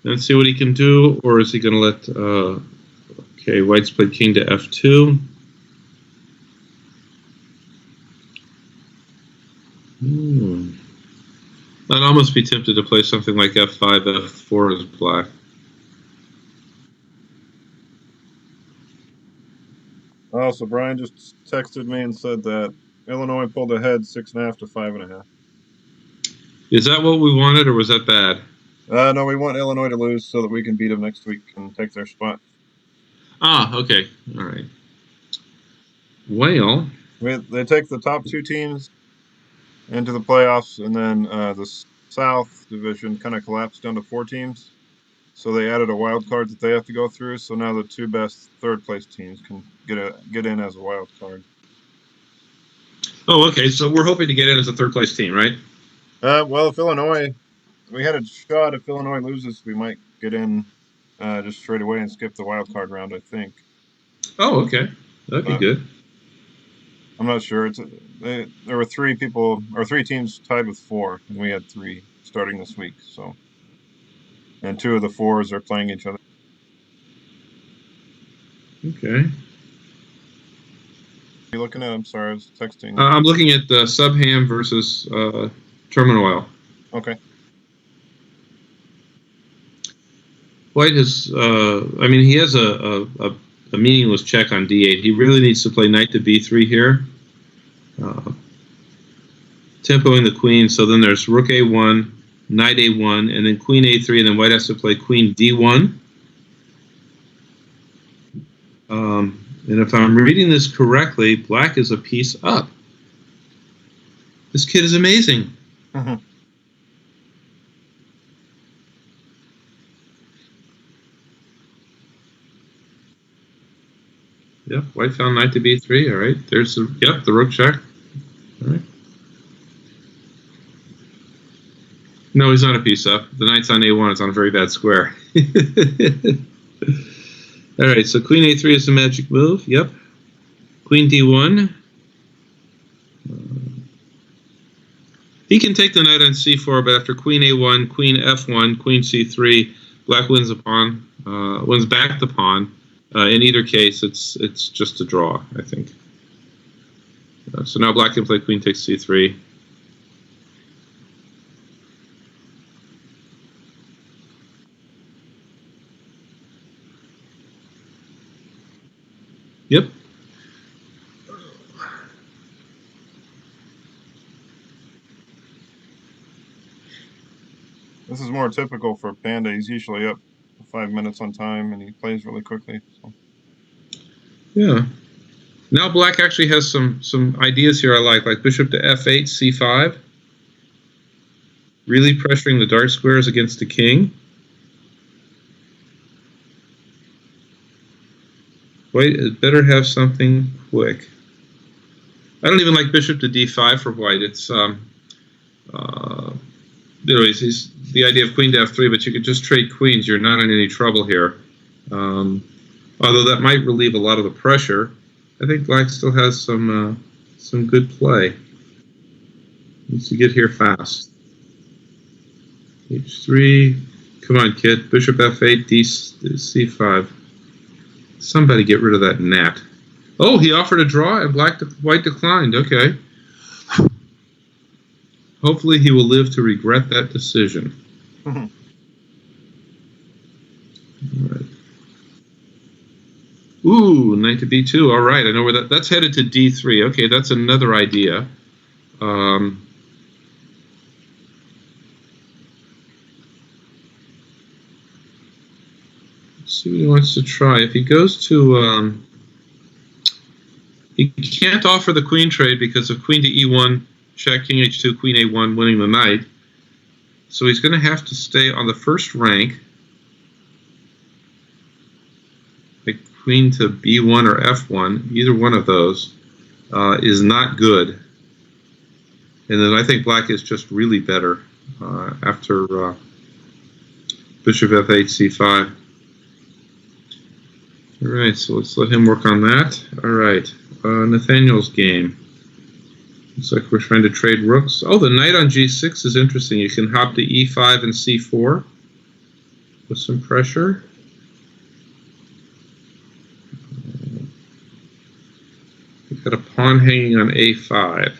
S2: and see what he can do, or is he going to let... okay, white's played king to f2. I'd almost be tempted to play something like f5, f4 as black.
S1: Oh, so Brian just texted me and said that Illinois pulled ahead 6.5 to 5.5.
S2: Is that what we wanted, or was that bad?
S1: No, we want Illinois to lose so that we can beat them next week and take their spot.
S2: Ah, okay. All right. Well...
S1: They take the top two teams into the playoffs, and then the South Division kind of collapsed down to 4 teams. So they added a wild card that they have to go through. So now the 2 best third-place teams can get in as a wild card.
S2: Oh, okay. So we're hoping to get in as a third-place team, right?
S1: Well, if Illinois... We had a shot. If Illinois loses, we might get in just straight away and skip the wild card round, I think.
S2: Oh, okay. That'd be good.
S1: I'm not sure. There were 3 teams tied with 4, and we had 3 starting this week. So, and 2 of the 4s are playing each other.
S2: Okay.
S1: Are you looking at? I'm sorry, I was texting.
S2: I'm looking at Subham versus Terminal.
S1: Okay.
S2: White has, he has a meaningless check on d8. He really needs to play knight to b3 here. Tempoing the queen, so then there's rook a1, knight a1, and then queen a3, and then white has to play queen d1. And if I'm reading this correctly, black is a piece up. This kid is amazing.
S1: Mm-hmm.
S2: Yep, white found knight to b3. All right, there's the rook check. All right. No, he's not a piece up. The knight's on a1. It's on a very bad square. All right, so queen a3 is the magic move. Yep. Queen d1. He can take the knight on c4, but after queen a1, queen f1, queen c3, black wins the pawn, wins back the pawn. In either case, it's just a draw, I think. So now black can play queen takes c3. Yep.
S1: This is more typical for Panda. He's usually up 5 minutes on time, and he plays really quickly. So.
S2: Yeah. Now black actually has some ideas here I like bishop to f8, c5. Really pressuring the dark squares against the king. White it better have something quick. I don't even like bishop to d5 for white. It's he's the idea of queen to f3, but you could just trade queens. You're not in any trouble here. Although that might relieve a lot of the pressure, I think black still has some good play. Needs to get here fast. h3. Come on, kid. Bishop f8, c5. Somebody get rid of that gnat. Oh, he offered a draw and white declined. Okay. Hopefully he will live to regret that decision. All right. Ooh, knight to b2. All right, I know where that's headed to d3. Okay, that's another idea. Let's see what he wants to try. If he goes to... he can't offer the queen trade because of queen to e1, check, king h2, queen a1, winning the knight. So he's going to have to stay on the first rank. Like queen to b1 or f1, either one of those is not good. And then I think black is just really better after bishop f8, c5. All right, so let's let him work on that. All right, Nathaniel's game. Looks like we're trying to trade rooks. Oh, the knight on g6 is interesting. You can hop to e5 and c4 with some pressure. We've got a pawn hanging on a5.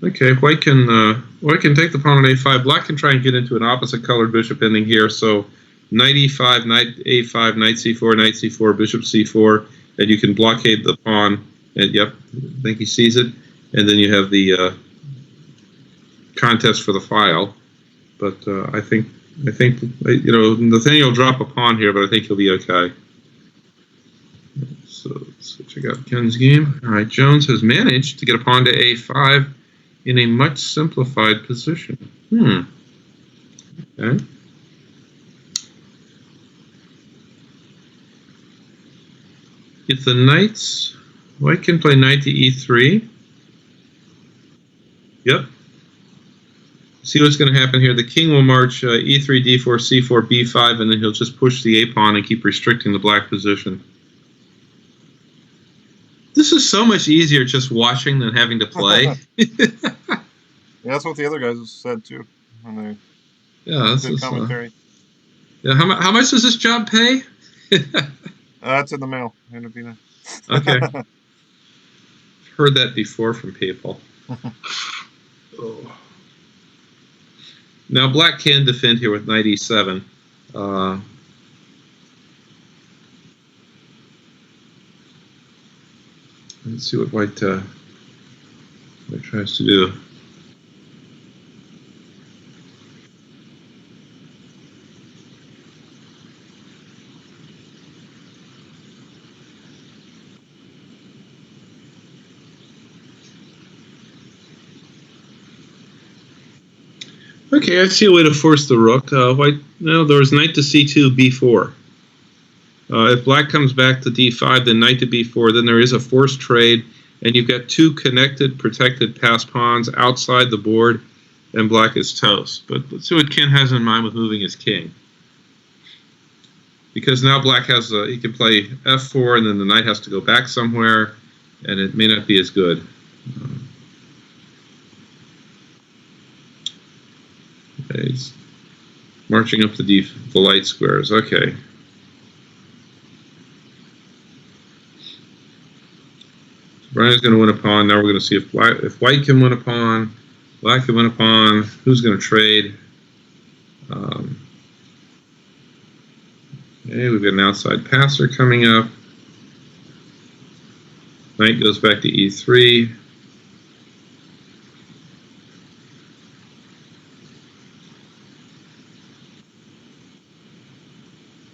S2: Okay, white can take the pawn on a5. Black can try and get into an opposite colored bishop ending here. So knight e5, knight a5, knight c4, bishop c4, and you can blockade the pawn. And yep, I think he sees it. And then you have the contest for the file. But I think Nathaniel will drop a pawn here, but I think he'll be okay. So let's check out Ken's game. All right, Jones has managed to get a pawn to a5 in a much simplified position. Okay. If the knights, white can play knight to e3. Yep. See what's going to happen here. The king will march e3, d4, c4, b5, and then he'll just push the a pawn and keep restricting the black position. This is so much easier just watching than having to play.
S1: Yeah, that's what the other guys said too. When they
S2: good
S1: commentary.
S2: Yeah, how much does this job pay?
S1: It's in the mail.
S2: Okay. Heard that before from people. Oh. Now black can defend here with knight e7. Let's see what white tries to do. Okay, I see a way to force the rook. White, no, there was knight to c2, b4. If black comes back to d5, then knight to b4, then there is a forced trade, and you've got two connected, protected pass pawns outside the board, and black is toast. But let's see what Ken has in mind with moving his king. because now black has he can play f4, and then the knight has to go back somewhere, and it may not be as good. Okay, he's marching up the light squares. Okay. Brian's going to win a pawn. Now we're going to see if white can win a pawn, black can win a pawn. Who's going to trade? Okay, we've got an outside passer coming up. Knight goes back to e3.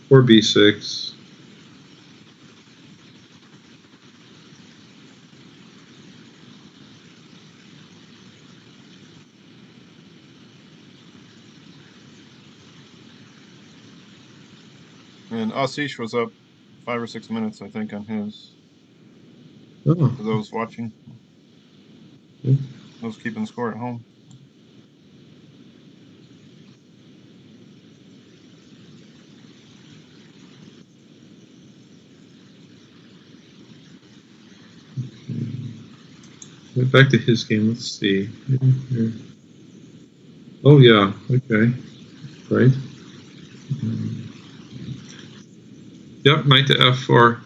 S2: Or b6.
S1: And Asish was up 5 or 6 minutes, I think, on his.
S2: Oh.
S1: For those watching. Those keeping score at home.
S2: Back to his game. Let's see. Oh yeah. Okay. Right. Yep. Knight to f4.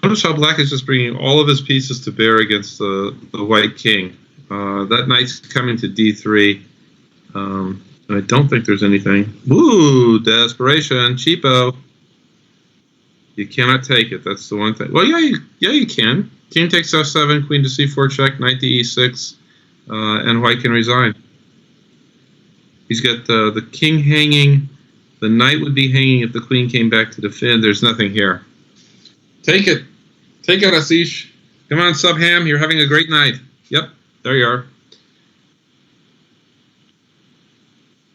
S2: Notice how black is just bringing all of his pieces to bear against the white king. That knight's coming to d3. I don't think there's anything. Ooh, desperation, cheapo. You cannot take it. That's the one thing. Well, yeah, you can. King takes f7, queen to c4 check, knight to e6, and white can resign. He's got the king hanging. The knight would be hanging if the queen came back to defend. There's nothing here. Take it. Take it, Asish. Come on, Subham. You're having a great night. Yep, there you are.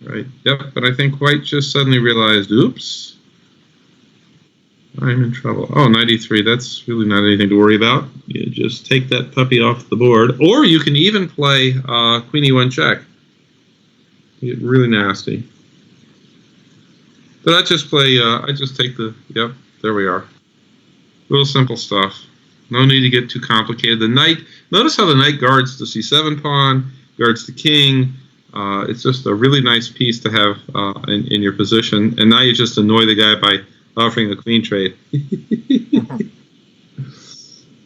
S2: Right. Yep, but I think white just suddenly realized, oops, I'm in trouble. Oh, 93. That's really not anything to worry about. You just take that puppy off the board. Or you can even play queen e1 check. Get really nasty. But I just play, I just take the, yep, there we are. Real simple stuff. No need to get too complicated. The knight, notice how the knight guards the c7 pawn, guards the king. It's just a really nice piece to have in your position. And now you just annoy the guy by offering a queen trade.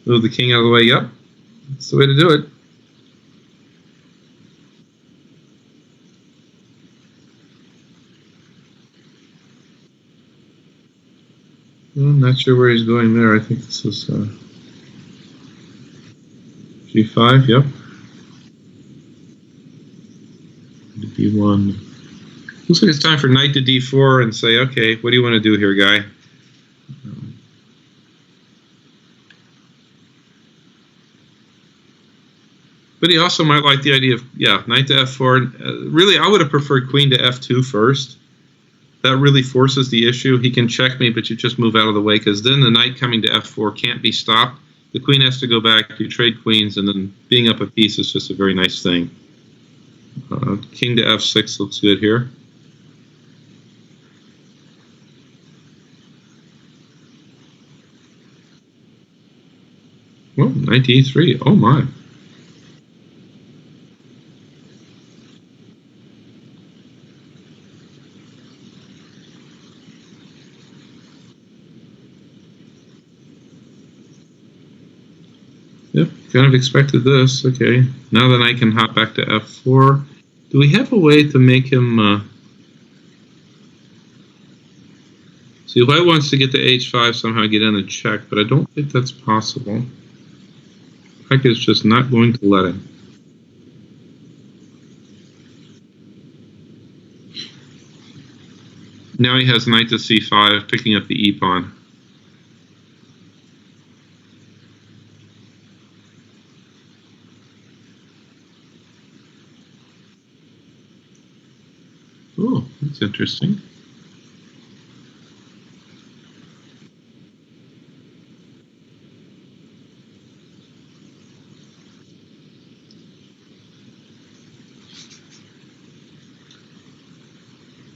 S2: Move the king out of the way. Yep, that's the way to do it. I'm not sure where he's going there. I think this is g5. Yep. d1. Looks like it's time for knight to d4 and say, okay, what do you want to do here, guy? But he also might like the idea of, yeah, knight to f4. Really, I would have preferred queen to f2 first. That really forces the issue. He can check me, but you just move out of the way, because then the knight coming to f4 can't be stopped. The queen has to go back, you trade queens, and then being up a piece is just a very nice thing. King to f6 looks good here. Well, knight to e3. Oh, my. Yep, kind of expected this. Okay, now then I can hop back to f4. Do we have a way to make him... See, white wants to get to h5, somehow get in and check, but I don't think that's possible. Black is just not going to let him. Now he has knight to c5, picking up the e-pawn. Oh, that's interesting.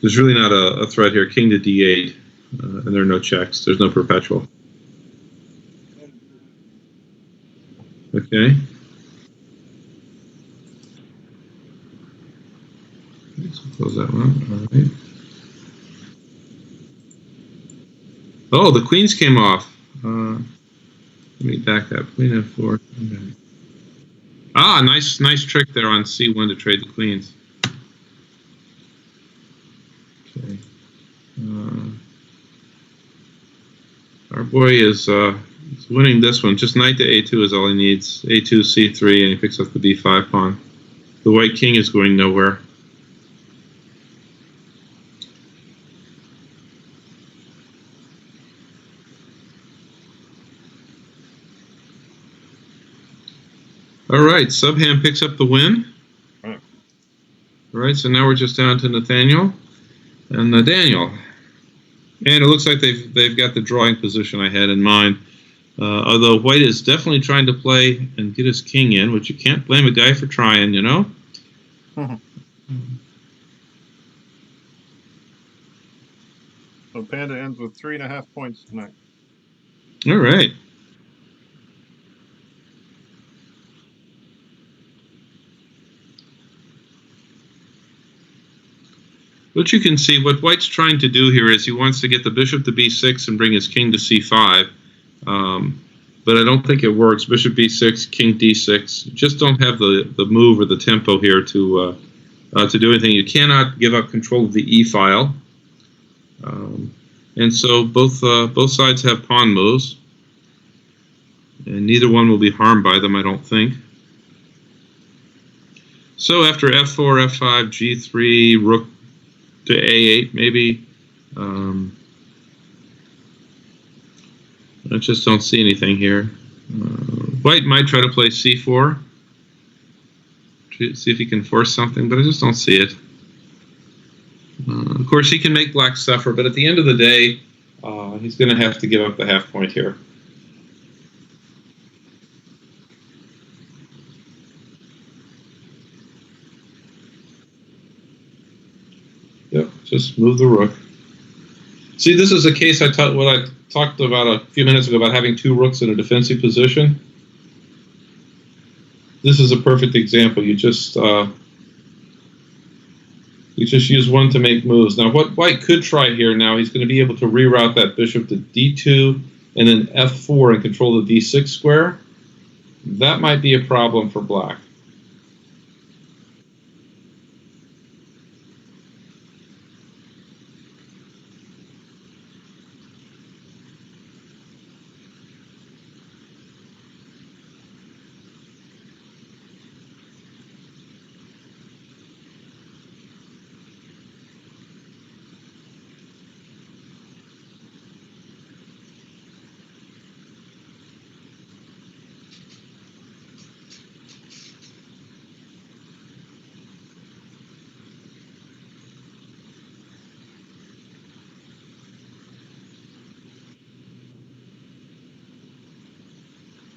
S2: There's really not a threat here. King to d8, and there are no checks. There's no perpetual. Okay. So close that one. All right. Oh, the queens came off. Let me back up. Queen f4. Okay. Ah, nice trick there on c1 to trade the queens. Okay. Our boy is winning this one. Just knight to a2 is all he needs. a2, c3, and he picks up the b5 pawn. The white king is going nowhere. All right, Subham picks up the win. All right, so now we're just down to Nathaniel and Daniel. And it looks like they've got the drawing position I had in mind. Although white is definitely trying to play and get his king in, which you can't blame a guy for trying, you know?
S1: So Panda ends with 3.5 points tonight.
S2: All right. What you can see, what white's trying to do here is he wants to get the bishop to b6 and bring his king to c5. But I don't think it works. Bishop b6, king d6. You just don't have the move or the tempo here to do anything. You cannot give up control of the e file. And so both sides have pawn moves. And neither one will be harmed by them, I don't think. So after f4, f5, g3, rook to a8, maybe. I just don't see anything here. White might try to play c4, see if he can force something, but I just don't see it. Of course, he can make black suffer, but at the end of the day, he's going to have to give up the half point here. Yep, just move the rook. See, this is a case what I talked about a few minutes ago about having two rooks in a defensive position. This is a perfect example. You just use one to make moves. Now, what white could try here now, he's going to be able to reroute that bishop to d2 and then f4 and control the d6 square. That might be a problem for black.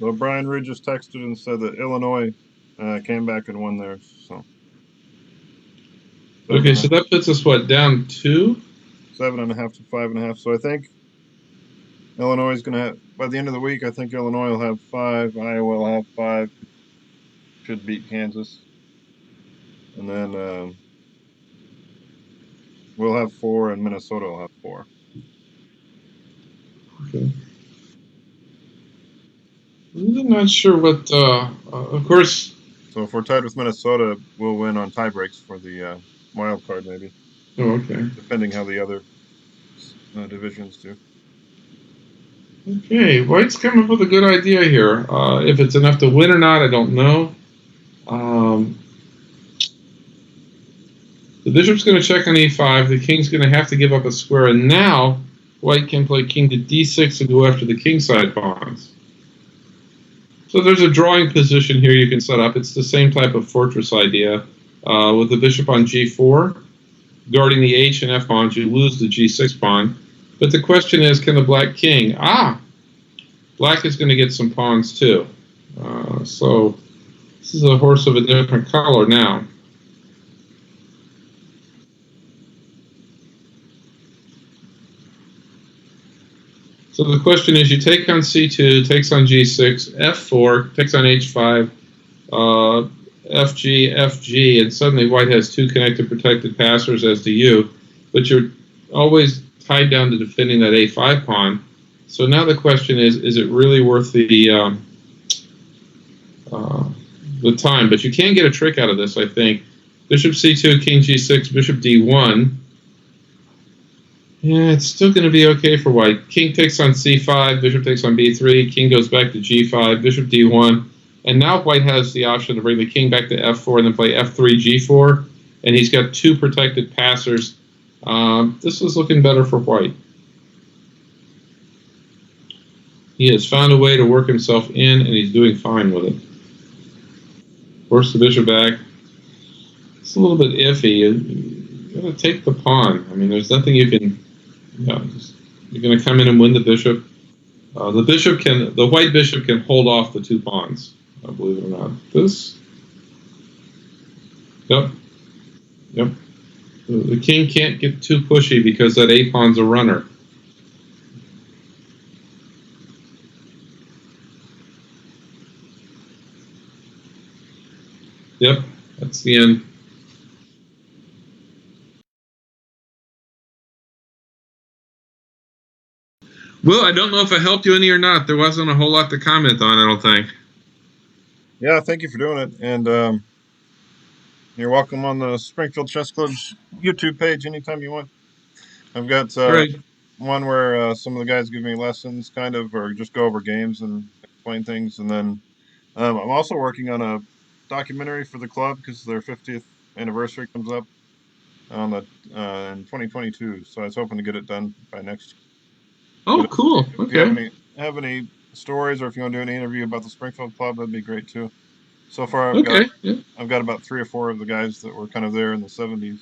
S1: Well, Brian Reed just texted and said that Illinois came back and won theirs. So.
S2: Okay, so that puts us, what, down 2?
S1: 7.5 to 5.5. So I think Illinois is going to have, by the end of the week, I think Illinois will have 5. Iowa will have 5. Should beat Kansas. And then we'll have 4, and Minnesota will have 4.
S2: Okay. I'm not sure what, of course.
S1: So if we're tied with Minnesota, we'll win on tie breaks for the wild card, maybe.
S2: Oh, okay.
S1: Depending how the other divisions do.
S2: Okay, White's come up with a good idea here. If it's enough to win or not, I don't know. The bishop's going to check on e5. The king's going to have to give up a square, and now White can play king to d6 and go after the kingside pawns. So there's a drawing position here you can set up. It's the same type of fortress idea. With the bishop on g4, guarding the h and f pawns, you lose the g6 pawn. But the question is, can the black king? Black is going to get some pawns too. So this is a horse of a different color now. So the question is, you take on C2, takes on G6, F4, takes on H5, FG, FG, and suddenly white has two connected protected passers, as do you, but you're always tied down to defending that A5 pawn. So now the question is it really worth the time? But you can get a trick out of this, I think. Bishop C2, King G6, Bishop D1. Yeah, it's still going to be okay for white. King takes on C5, Bishop takes on B3, King goes back to G5, Bishop D1. And now white has the option to bring the king back to F4 and then play F3, G4. And he's got two protected passers. This is looking better for white. He has found a way to work himself in, and he's doing fine with it. Force the bishop back. It's a little bit iffy. You're going to take the pawn. I mean, there's nothing you can... you're going to come in and win the bishop. The white bishop can hold off the two pawns. Believe it or not. This. Yep. The king can't get too pushy because that A pawn's a runner. Yep, that's the end. Well, I don't know if I helped you any or not. There wasn't a whole lot to comment on, I don't think.
S1: Yeah, thank you for doing it. And you're welcome on the Springfield Chess Club's YouTube page anytime you want. I've got one where some of the guys give me lessons, kind of, or just go over games and explain things. And then I'm also working on a documentary for the club because their 50th anniversary comes up on the in 2022. So I was hoping to get it done by next year.
S2: Oh, cool.
S1: If you have any stories, or if you want to do an interview about the Springfield Club, that'd be great too. So far, I've got about 3 or 4 of the guys that were kind of there in the 70s.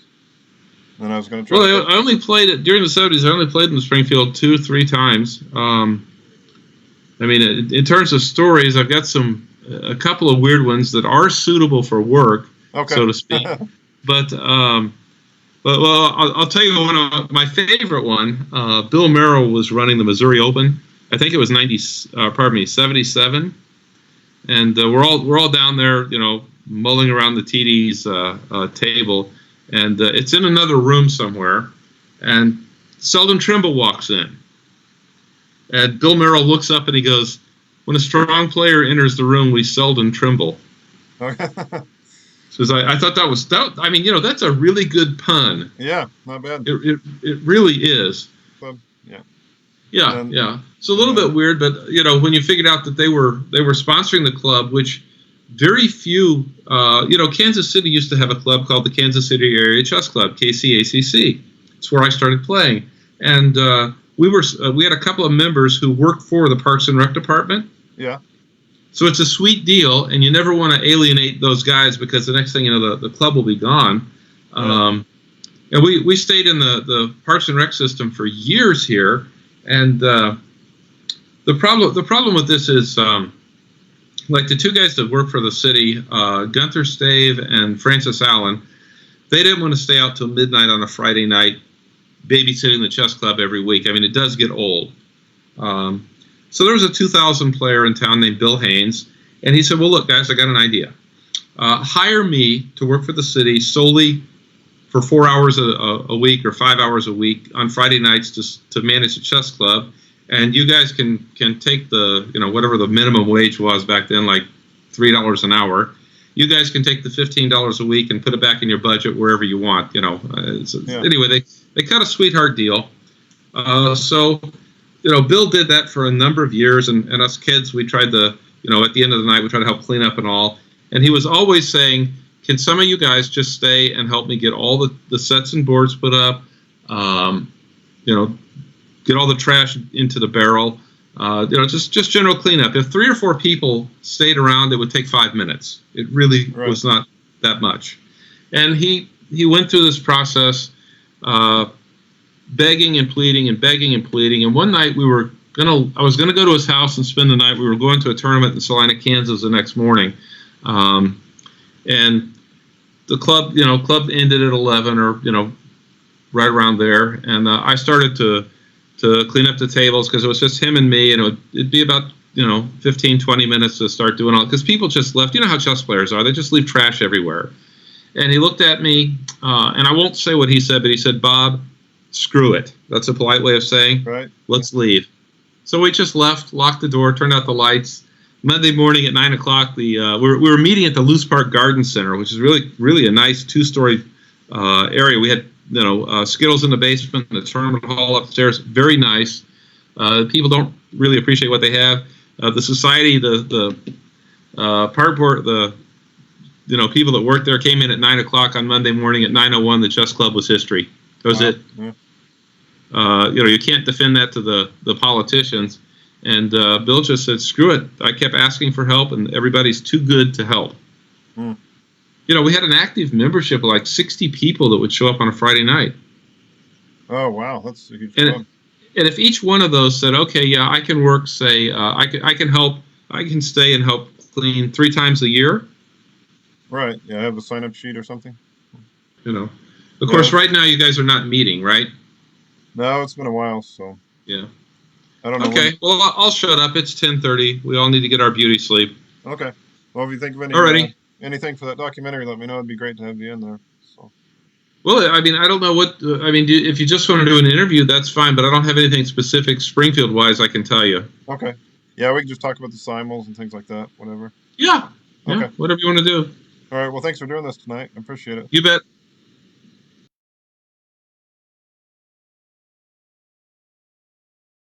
S1: And I was going to try.
S2: Well, I only played it during the 70s. I only played in Springfield 2-3 times. I mean, in terms of stories, I've got a couple of weird ones that are suitable for work, so to speak. But I'll tell you one of my favorite one. Bill Merrill was running the Missouri Open. I think it was 77, and we're all down there, mulling around the TD's table, and it's in another room somewhere, and Selden Trimble walks in, and Bill Merrill looks up and he goes, "When a strong player enters the room, we seldom tremble." So I thought that was I mean, that's a really good pun.
S1: Yeah, not bad.
S2: It really is. Yeah. It's a little bit weird, but when you figured out that they were sponsoring the club, which very few, Kansas City used to have a club called the Kansas City Area Chess Club, KCACC. It's where I started playing, and we had a couple of members who worked for the Parks and Rec department.
S1: Yeah.
S2: So it's a sweet deal, and you never want to alienate those guys because the next thing you know, the club will be gone. And we stayed in the Parks and Rec system for years here, and the problem with this is, like the two guys that work for the city, Gunther Stave and Francis Allen, they didn't want to stay out till midnight on a Friday night babysitting the chess club every week. I mean, it does get old. So there was a 2,000 player in town named Bill Haynes, and he said, "Well, look, guys, I got an idea. Hire me to work for the city solely for 4 hours a week or 5 hours a week on Friday nights to manage the chess club, and you guys can take the whatever the minimum wage was back then, like $3 an hour. You guys can take the $15 a week and put it back in your budget wherever you want. Anyway, they cut a sweetheart deal. So Bill did that for a number of years, and us kids, we tried to, at the end of the night, we tried to help clean up and all. And he was always saying, "Can some of you guys just stay and help me get all the sets and boards put up, get all the trash into the barrel, just general cleanup." If 3 or 4 people stayed around, it would take 5 minutes. It really was not that much. And he went through this process, begging and pleading and begging and pleading. And one night I was gonna go to his house and spend the night. We were going to a tournament in Salina, Kansas the next morning. And the club ended at 11 or, right around there. And I started to to clean up the tables because it was just him and me, and it'd be about 15, 20 minutes to start doing all, because people just left. You know how chess players are; they just leave trash everywhere. And he looked at me, and I won't say what he said, but he said, "Bob, screw it." That's a polite way of saying,
S1: Right.
S2: "Let's leave." So we just left, locked the door, turned out the lights. Monday morning at 9 o'clock, we were meeting at the Loose Park Garden Center, which is really a nice 2-story area. We had Skittles in the basement, the tournament hall upstairs, very nice. People don't really appreciate what they have. The society, the part board, the people that worked there came in at 9 o'clock on Monday morning. At 9:01, the chess club was history. That was it.
S1: Yeah.
S2: You can't defend that to the politicians. And Bill just said, "Screw it." I kept asking for help, and everybody's too good to help.
S1: Mm.
S2: We had an active membership of like 60 people that would show up on a Friday night.
S1: Oh wow, that's a huge
S2: club. And if each one of those said, "Okay, yeah, I can work, say, I can help, I can stay and help clean 3 times a year."
S1: Right. Yeah, I have a sign-up sheet or something.
S2: Of course, right now you guys are not meeting, right?
S1: No, it's been a while, so.
S2: Yeah.
S1: I don't know.
S2: Okay, well, I'll shut up. It's 10:30. We all need to get our beauty sleep.
S1: Okay. Well, if you think of anything for that documentary, let me know. It'd be great to have you in there. So.
S2: Well, I don't know what. If you just want to do an interview, that's fine. But I don't have anything specific Springfield-wise I can tell you.
S1: Okay. Yeah, we can just talk about the simuls and things like that. Whatever.
S2: Yeah.
S1: Okay.
S2: Whatever you want to do.
S1: All right. Well, thanks for doing this tonight. I appreciate it.
S2: You bet.